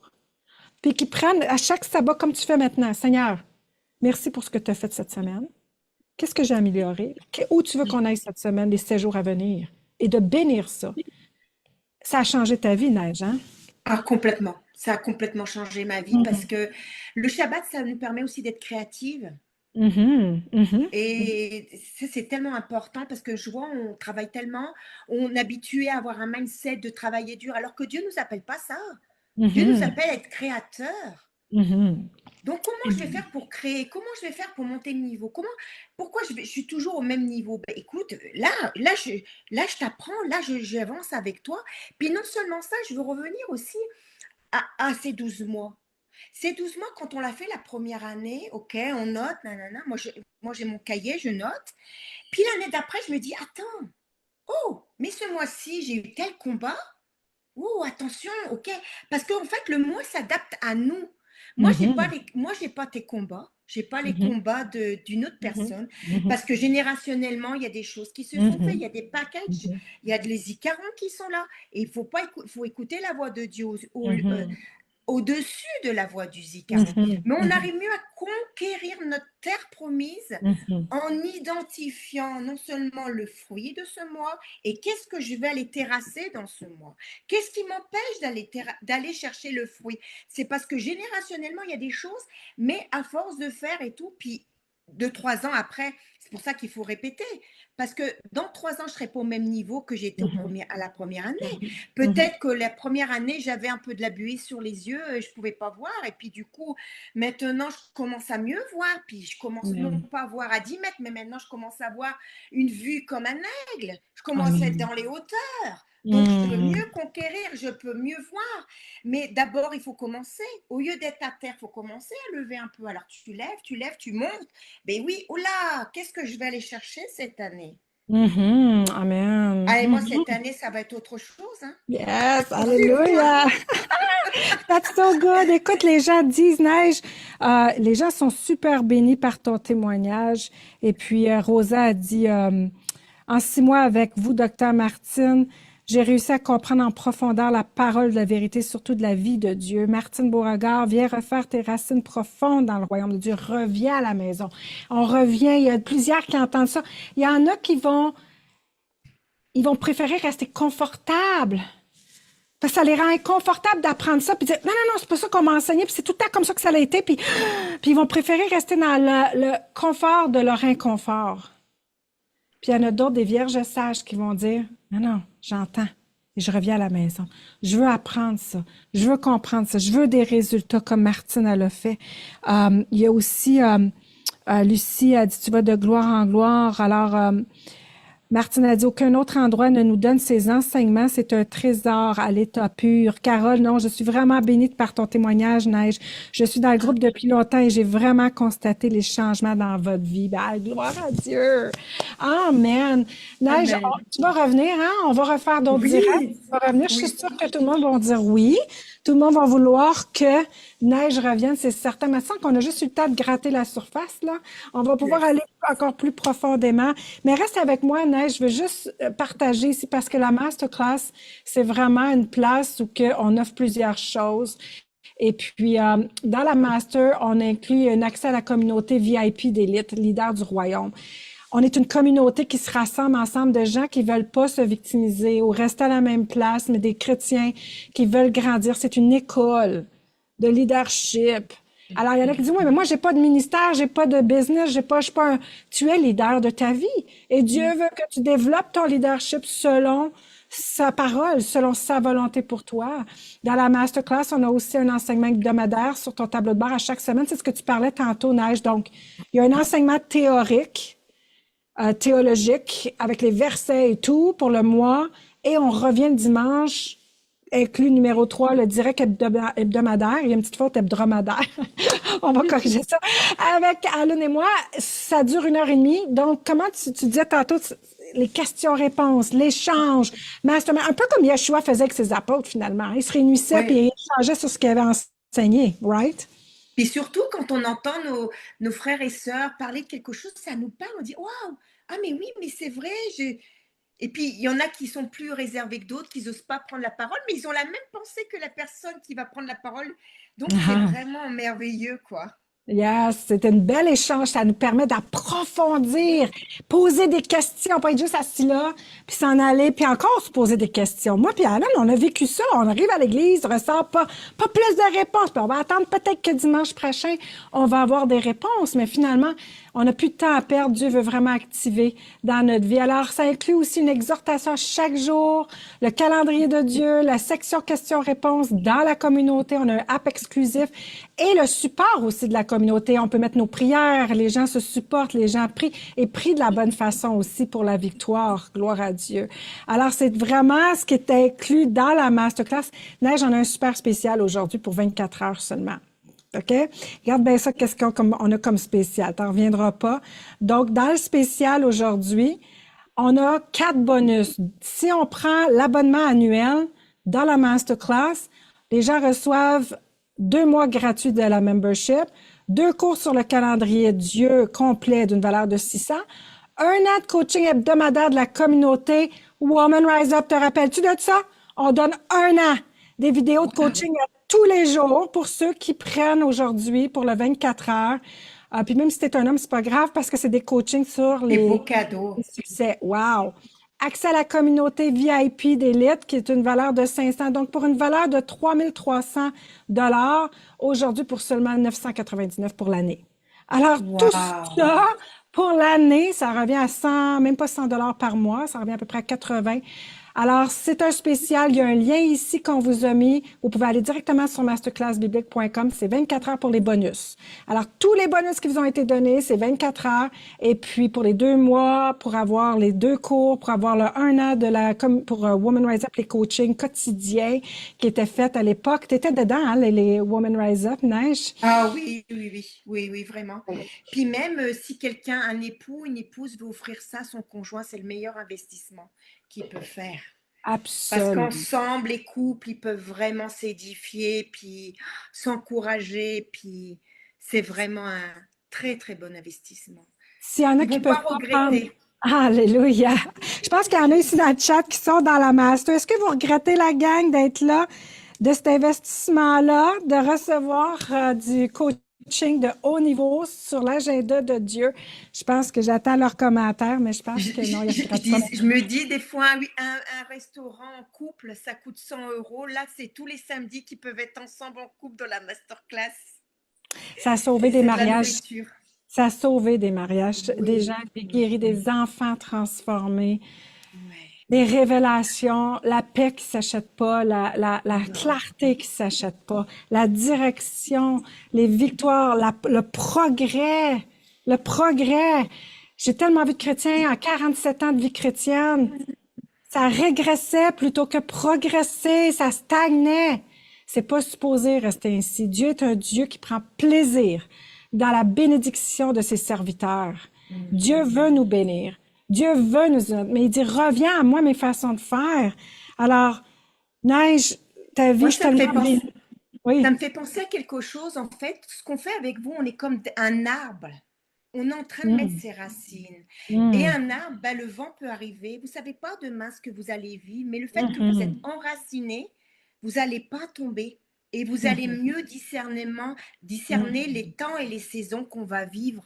A: puis qu'ils prennent à chaque sabbat comme tu fais maintenant, Seigneur, merci pour ce que tu as fait cette semaine. Qu'est-ce que j'ai amélioré? Où tu veux qu'on aille cette semaine, les séjours à venir? Et de bénir ça. Ça a changé ta vie, Neige, hein?
B: Ah, complètement. Ça a complètement changé ma vie parce que le Shabbat, ça nous permet aussi d'être créative. Et ça, c'est tellement important parce que je vois, on travaille tellement, on est habitué à avoir un mindset de travailler dur, alors que Dieu ne nous appelle pas ça. Dieu nous appelle à être créateurs. Donc, comment je vais faire pour créer? Comment je vais faire pour monter le niveau? Pourquoi je suis toujours au même niveau? Ben, écoute, je t'apprends, j'avance avec toi. Puis non seulement ça, je veux revenir aussi à ces 12 mois. Ces 12 mois, quand on l'a fait la première année, ok, on note, nanana, moi j'ai mon cahier, je note. Puis l'année d'après, je me dis, attends, oh, mais ce mois-ci, j'ai eu tel combat. Oh, attention, ok. Parce qu'en fait, le mois s'adapte à nous. Moi, j'ai pas tes combats. J'ai pas les combats d'une autre personne. Parce que générationnellement, il y a des choses qui se sont faites. Il y a des packages. Il y a des icarons qui sont là. Et il faut écouter la voix de Dieu au-dessus de la voix du Zikaron. Mais on arrive mieux à conquérir notre terre promise en identifiant non seulement le fruit de ce mois et qu'est-ce que je vais aller terrasser dans ce mois. Qu'est-ce qui m'empêche d'aller chercher le fruit? C'est parce que générationnellement, il y a des choses, mais à force de faire et tout, puis 2-3 ans après, c'est pour ça qu'il faut répéter. Parce que dans 3 ans, je ne serai pas au même niveau que j'étais à la première année. Peut-être que la première année, j'avais un peu de la buée sur les yeux, je ne pouvais pas voir. Et puis du coup, maintenant, je commence à mieux voir. Puis je commence non pas à voir à 10 mètres, mais maintenant, je commence à avoir une vue comme un aigle. Je commence à être dans les hauteurs. Donc, je peux mieux conquérir, je peux mieux voir. Mais d'abord, il faut commencer. Au lieu d'être à terre, il faut commencer à lever un peu. Alors, tu lèves, tu montes. Ben oui, oh là, qu'est-ce que je vais aller chercher cette année?
A: Amen.
B: Allez, moi, cette année, ça va être autre chose. Hein?
A: Yes, alléluia. That's so good. Écoute, les gens disent, Neige, les gens sont super bénis par ton témoignage. Et puis, Rosa a dit, en 6 mois avec vous, docteur Martine, j'ai réussi à comprendre en profondeur la parole de la vérité, surtout de la vie de Dieu. Martine Beauregard, viens refaire tes racines profondes dans le royaume de Dieu. Reviens à la maison. On revient. Il y a plusieurs qui entendent ça. Il y en a qui vont préférer rester confortables. Parce que ça les rend inconfortables d'apprendre ça, puis dire, non, c'est pas ça qu'on m'a enseigné, puis c'est tout le temps comme ça que ça a été, puis ils vont préférer rester dans le confort de leur inconfort. Puis il y en a d'autres, des vierges sages, qui vont dire, non, j'entends, et je reviens à la maison. Je veux apprendre ça, je veux comprendre ça, je veux des résultats comme Martine elle a fait. Il y a aussi, Lucie a dit, tu vas de gloire en gloire, alors... Martine a dit, aucun autre endroit ne nous donne ces enseignements. C'est un trésor à l'état pur. Carole, non, je suis vraiment bénie par ton témoignage, Neige. Je suis dans le groupe depuis longtemps et j'ai vraiment constaté les changements dans votre vie. Ben, gloire à Dieu. Amen. Neige,
B: Amen.
A: Tu vas revenir, hein? On va refaire d'autres directs. Tu vas revenir. Je suis sûre que tout le monde va dire oui. Tout le monde va vouloir que Neige revienne, c'est certain. Mais sans qu'on a juste eu le temps de gratter la surface, là, on va pouvoir aller encore plus profondément. Mais reste avec moi, Neige. Je veux juste partager ici parce que la masterclass, c'est vraiment une place où on offre plusieurs choses. Et puis, dans la master, on inclut un accès à la communauté VIP d'élite, leader du royaume. On est une communauté qui se rassemble ensemble de gens qui veulent pas se victimiser ou rester à la même place, mais des chrétiens qui veulent grandir. C'est une école de leadership. Alors, il y en a qui disent, oui, mais moi, j'ai pas de ministère, j'ai pas de business, je suis pas un... Tu es leader de ta vie. Et Dieu veut que tu développes ton leadership selon sa parole, selon sa volonté pour toi. Dans la masterclass, on a aussi un enseignement hebdomadaire sur ton tableau de bord à chaque semaine. C'est ce que tu parlais tantôt, Neige. Donc, il y a un enseignement théorique, théologique, avec les versets et tout pour le mois. Et on revient le dimanche, inclus numéro 3, le direct hebdomadaire. Il y a une petite faute hebdomadaire. On va corriger ça. Avec Alan et moi, ça dure 1 heure et demie. Donc, comment tu disais tantôt, les questions-réponses, l'échange, mastermind, un peu comme Yeshua faisait avec ses apôtres, finalement. Ils se réunissaient puis
B: Ouais.
A: ils échangeaient sur ce qu'ils avaient enseigné, right?
B: Et surtout, quand on entend nos frères et sœurs parler de quelque chose, ça nous parle, on dit waouh, ah mais oui, mais c'est vrai. Et puis, il y en a qui sont plus réservés que d'autres, qui n'osent pas prendre la parole, mais ils ont la même pensée que la personne qui va prendre la parole. Donc, c'est
A: Ah.
B: vraiment merveilleux, quoi.
A: Yes, c'était une belle échange. Ça nous permet d'approfondir, poser des questions, pas être juste assis là, puis s'en aller, puis encore se poser des questions. Moi puis Alan, on a vécu ça. On arrive à l'église, on ressort pas plus de réponses. Puis on va attendre peut-être que dimanche prochain, on va avoir des réponses. Mais finalement, on n'a plus de temps à perdre. Dieu veut vraiment activer dans notre vie. Alors, ça inclut aussi une exhortation chaque jour, le calendrier de Dieu, la section questions-réponses dans la communauté. On a un app exclusif et le support aussi de la communauté. On peut mettre nos prières, les gens se supportent, les gens prient et prient de la bonne façon aussi pour la victoire. Gloire à Dieu. Alors, c'est vraiment ce qui est inclus dans la masterclass. Neige, j'en ai un super spécial aujourd'hui pour 24 heures seulement. OK? Regarde bien ça, qu'est-ce on a comme spécial. T'en reviendras pas. Donc, dans le spécial aujourd'hui, on a 4 bonus. Si on prend l'abonnement annuel dans la masterclass, les gens reçoivent 2 mois gratuits de la membership, 2 cours sur le calendrier Dieu complet d'une valeur de 600, 1 an de coaching hebdomadaire de la communauté Woman Rise Up. Te rappelles-tu de ça? On donne 1 an des vidéos de coaching à tous les jours pour ceux qui prennent aujourd'hui pour le 24 heures. Puis même si t'es un homme, c'est pas grave parce que c'est des coachings sur
B: Des beaux
A: les
B: cadeaux.
A: succès. Wow! Accès à la communauté VIP d'élite qui est une valeur de 500. Donc, pour une valeur de 3 300 $ aujourd'hui pour seulement 999 pour l'année. Alors, tout
B: Waouh.
A: ça pour l'année, ça revient à 100, même pas 100 $ par mois, ça revient à peu près à 80. Alors, c'est un spécial. Il y a un lien ici qu'on vous a mis. Vous pouvez aller directement sur masterclassbiblique.com. C'est 24 heures pour les bonus. Alors, tous les bonus qui vous ont été donnés, c'est 24 heures. Et puis, pour les 2 mois, pour avoir les 2 cours, pour avoir le 1 an comme pour Woman Rise Up, les coachings quotidiens qui étaient faits à l'époque. Tu étais dedans, hein, les Woman Rise Up, Neige?
B: Ah oui, oui, oui, oui, oui, vraiment. Puis même si quelqu'un, un époux, une épouse veut offrir ça à son conjoint, c'est le meilleur investissement qu'il peut faire. Parce
A: Absolument.
B: qu'ensemble, les couples, ils peuvent vraiment s'édifier, puis s'encourager, puis c'est vraiment un très, très bon investissement.
A: S'il y en a
B: Ils
A: qui
B: vont pas
A: peuvent pas prendre.
B: regretter.
A: Alléluia. Je pense qu'il y en a ici dans le chat qui sont dans la master. Est-ce que vous regrettez la gang d'être là, de cet investissement-là, de recevoir du coaching de haut niveau sur l'agenda de Dieu? Je pense que j'attends leurs commentaires, mais je pense que non, ils ne regrettent pas.
B: Je me dis des fois, oui, un restaurant en couple, ça coûte 100 €. Là, c'est tous les samedis qui peuvent être ensemble en couple dans la masterclass.
A: Ça a sauvé
B: Et
A: des
B: c'est de la
A: mariages.
B: nourriture.
A: Ça a sauvé des mariages, des gens
B: Oui,
A: guéris,
B: oui,
A: des enfants transformés.
B: ouais.
A: Des révélations, la paix qui s'achète pas, la
B: Non.
A: clarté qui s'achète pas, la direction, les victoires, le progrès, le progrès. J'ai tellement vu de chrétiens en 47 ans de vie chrétienne, ça régressait plutôt que progresser, ça stagnait. C'est pas supposé rester ainsi. Dieu est un Dieu qui prend plaisir dans la bénédiction de ses serviteurs. Dieu veut nous bénir. Dieu veut nous, mais il dit, reviens à moi mes façons de faire. Alors, Neige, ta vie,
B: Moi,
A: je suis tellement bénie.
B: ça
A: Oui.
B: me fait penser à quelque chose. En fait, ce qu'on fait avec vous, on est comme un arbre. On est en train de mettre
A: Mm,
B: ses racines. Et
A: mm,
B: un arbre, ben, le vent peut arriver. Vous ne savez pas demain ce que vous allez vivre, mais le fait que vous êtes
A: mhm,
B: enraciné, vous n'allez pas tomber. Et vous allez
A: mhm,
B: mieux discerner les
A: mhm.
B: temps et les saisons qu'on va vivre.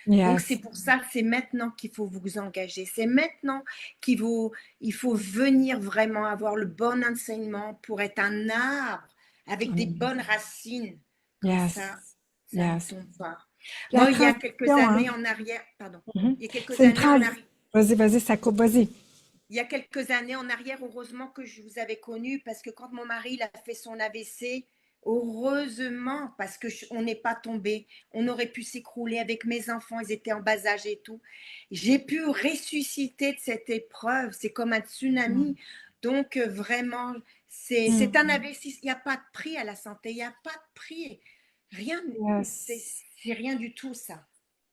B: Donc, c'est
A: Yes.
B: pour ça que c'est maintenant qu'il faut vous engager. C'est maintenant il faut venir vraiment avoir le bon enseignement pour être un arbre avec des bonnes racines. Comme
A: Yes,
B: ça ne
A: yes.
B: tombe pas.
A: La
B: Moi, il y a quelques
A: transition, hein?
B: années en arrière, pardon, il y a quelques
A: C'est une
B: années en
A: transition.
B: arrière,
A: Vas-y, ça coupe, vas-y.
B: il y a quelques années en arrière, heureusement que je vous avais connu parce que quand mon mari il a fait son AVC, heureusement parce que on n'est pas tombé, on aurait pu s'écrouler avec mes enfants, ils étaient en bas âge et tout. J'ai pu ressusciter de cette épreuve, c'est comme un tsunami. Donc vraiment, c'est un investissement, il n'y a pas de prix à la santé, il n'y a pas de prix. Rien, c'est
A: Yes.
B: rien du tout ça.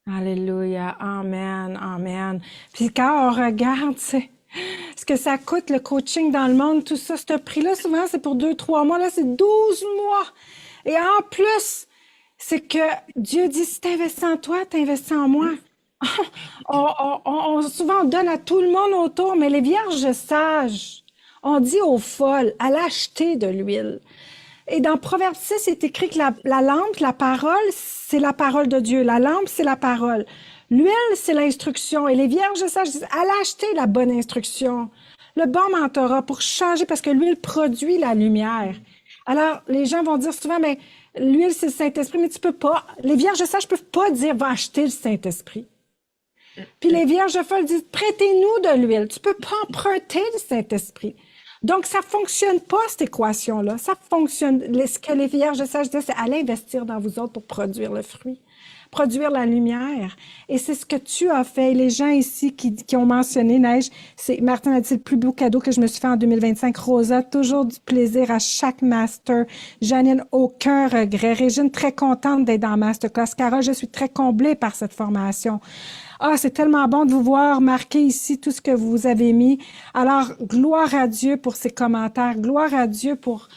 A: Alléluia. Amen. Amen. Puis quand on regarde, ce que ça coûte le coaching dans le monde, tout ça, ce prix-là, souvent, c'est pour 2, 3 mois. Là, c'est 12 mois. Et en plus, c'est que Dieu dit, si tu investis en toi, tu investis en moi. Souvent, on donne à tout le monde autour, mais les vierges sages, on dit aux folles, allez acheter de l'huile. Et dans Proverbe 6, c'est écrit que la lampe, la parole, c'est la parole de Dieu. La lampe, c'est la parole. L'huile, c'est l'instruction. Et les vierges sages disent, allez acheter la bonne instruction, le bon mentorat pour changer, parce que l'huile produit la lumière. Alors, les gens vont dire souvent, mais l'huile, c'est le Saint-Esprit, mais tu peux pas. Les vierges sages peuvent pas dire, va acheter le Saint-Esprit. Puis les vierges folles disent, prêtez-nous de l'huile. Tu peux pas emprunter le Saint-Esprit. Donc, ça fonctionne pas, cette équation-là. Ça fonctionne. Ce que les vierges sages disent, c'est allez investir dans vous autres pour produire le fruit, produire la lumière. Et c'est ce que tu as fait. Et les gens ici qui ont mentionné, Neige, Martin a dit, c'est le plus beau cadeau que je me suis fait en 2025. Rosa, toujours du plaisir à chaque master. Janine, aucun regret. Régine, très contente d'être dans Masterclass. Carole, je suis très comblée par cette formation. Ah, c'est tellement bon de vous voir marquer ici tout ce que vous avez mis. Alors, gloire à Dieu pour ces commentaires. Gloire à Dieu pour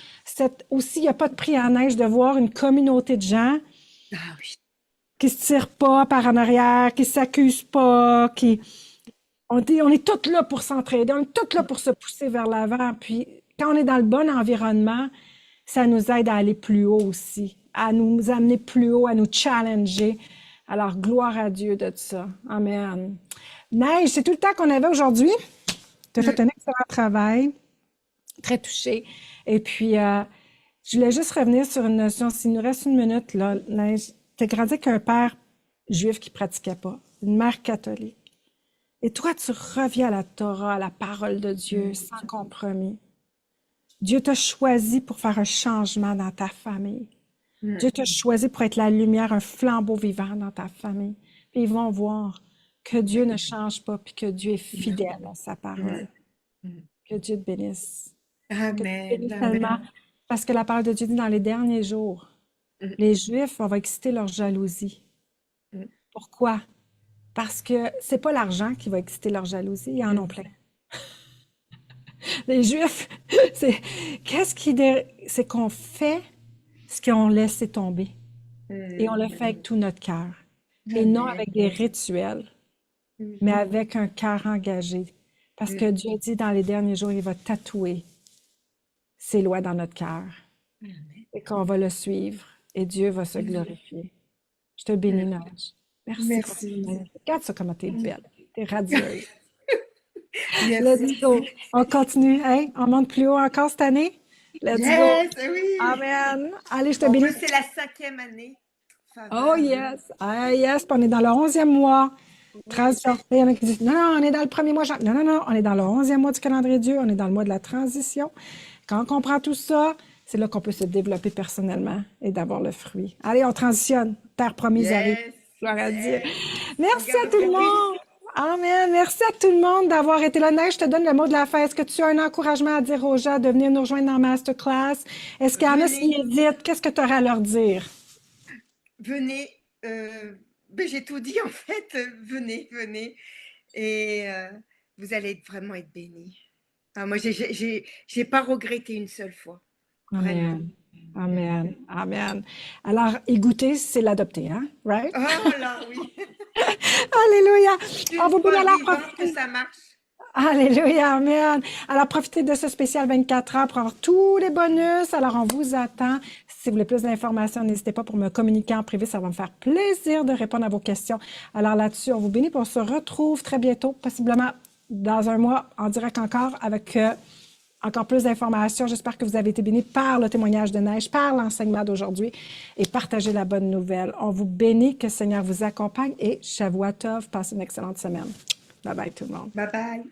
A: aussi, il n'y a pas de prix en neige de voir une communauté de gens
B: Ah oui.
A: qui se tirent pas par en arrière, qui s'accusent pas, on est toutes là pour s'entraider, on est toutes là pour se pousser vers l'avant. Puis, quand on est dans le bon environnement, ça nous aide à aller plus haut aussi, à nous amener plus haut, à nous challenger. Alors, gloire à Dieu de ça. Amen. Neige, c'est tout le temps qu'on avait aujourd'hui. Tu as fait un excellent travail. Très touchée. Et puis, je voulais juste revenir sur une notion. S'il nous reste une minute, là, Neige, tu as grandi avec un père juif qui pratiquait pas, une mère catholique. Et toi, tu reviens à la Torah, à la parole de Dieu, sans compromis. Dieu t'a choisi pour faire un changement dans ta famille. Dieu t'a choisi pour être la lumière, un flambeau vivant dans ta famille. Puis ils vont voir que Dieu ne change pas, puis que Dieu est fidèle à sa parole. Que Dieu te bénisse. Que Dieu te
B: Amen,
A: bénisse tellement.
B: amen.
A: Parce que la parole de Dieu dit dans les derniers jours, les Juifs, on va exciter leur jalousie. Pourquoi? Parce que c'est pas l'argent qui va exciter leur jalousie, ils en ont plein. Les Juifs, c'est qu'on fait ce qu'on laissé tomber. Et on le fait avec tout notre cœur. Et non avec des rituels, mais avec un cœur engagé. Parce que Dieu dit dans les derniers jours, il va tatouer ses lois dans notre cœur. Et qu'on va le suivre. Et Dieu va se glorifier. Je te bénis, Neige. Merci.
B: Merci.
A: Regarde ça, comment t'es belle. T'es radieuse.
B: Merci.
A: Let's go. On continue. Hein? On monte plus haut encore cette année? Let's
B: Yes,
A: go.
B: oui.
A: Amen. Allez, je te
B: En
A: bénis.
B: plus, c'est la 5e année.
A: Oh yes. Ah yes. Puis on est dans le 11e mois. Transition. Il y en a qui disent, non, non, on est dans le premier mois. Non, non, non, on est dans le 11e mois du calendrier de Dieu. On est dans le mois de la transition. Quand on comprend tout ça, c'est là qu'on peut se développer personnellement et d'avoir le fruit. Allez, on transitionne. Terre promise arrive.
B: Yes.
A: Gloire à Dieu.
B: Yes.
A: Merci
B: Regarde
A: à tout le
B: le
A: monde. Amen. Merci à tout le monde d'avoir été là. Neige, je te donne le mot de la fin. Est-ce que tu as un encouragement à dire aux gens de venir nous rejoindre dans Masterclass? Est-ce qu'il y en a qui hésitent? Qu'est-ce que tu auras à leur dire?
B: Venez. Ben, j'ai tout dit en fait. Venez, venez. Et vous allez vraiment être bénis. Ah, moi, j'ai pas regretté une seule fois. Vraiment.
A: Amen. Amen. Amen. Alors, y goûter, c'est l'adopter, hein? Right?
B: Oh là, oui.
A: Alléluia.
B: Une
A: On va
B: fois
A: alors
B: vivante que
A: profiter.
B: ça marche.
A: Alléluia, amen. Alors, profitez de ce spécial 24 heures pour avoir tous les bonus. Alors, on vous attend. Si vous voulez plus d'informations, n'hésitez pas pour me communiquer en privé. Ça va me faire plaisir de répondre à vos questions. Alors là-dessus, on vous bénit. Puis on se retrouve très bientôt, possiblement dans un mois, en direct encore avec encore plus d'informations. J'espère que vous avez été bénis par le témoignage de Neige, par l'enseignement d'aujourd'hui et partagez la bonne nouvelle. On vous bénit, que le Seigneur vous accompagne et Shavua Tov, passez une excellente semaine. Bye bye tout le monde.
B: Bye bye.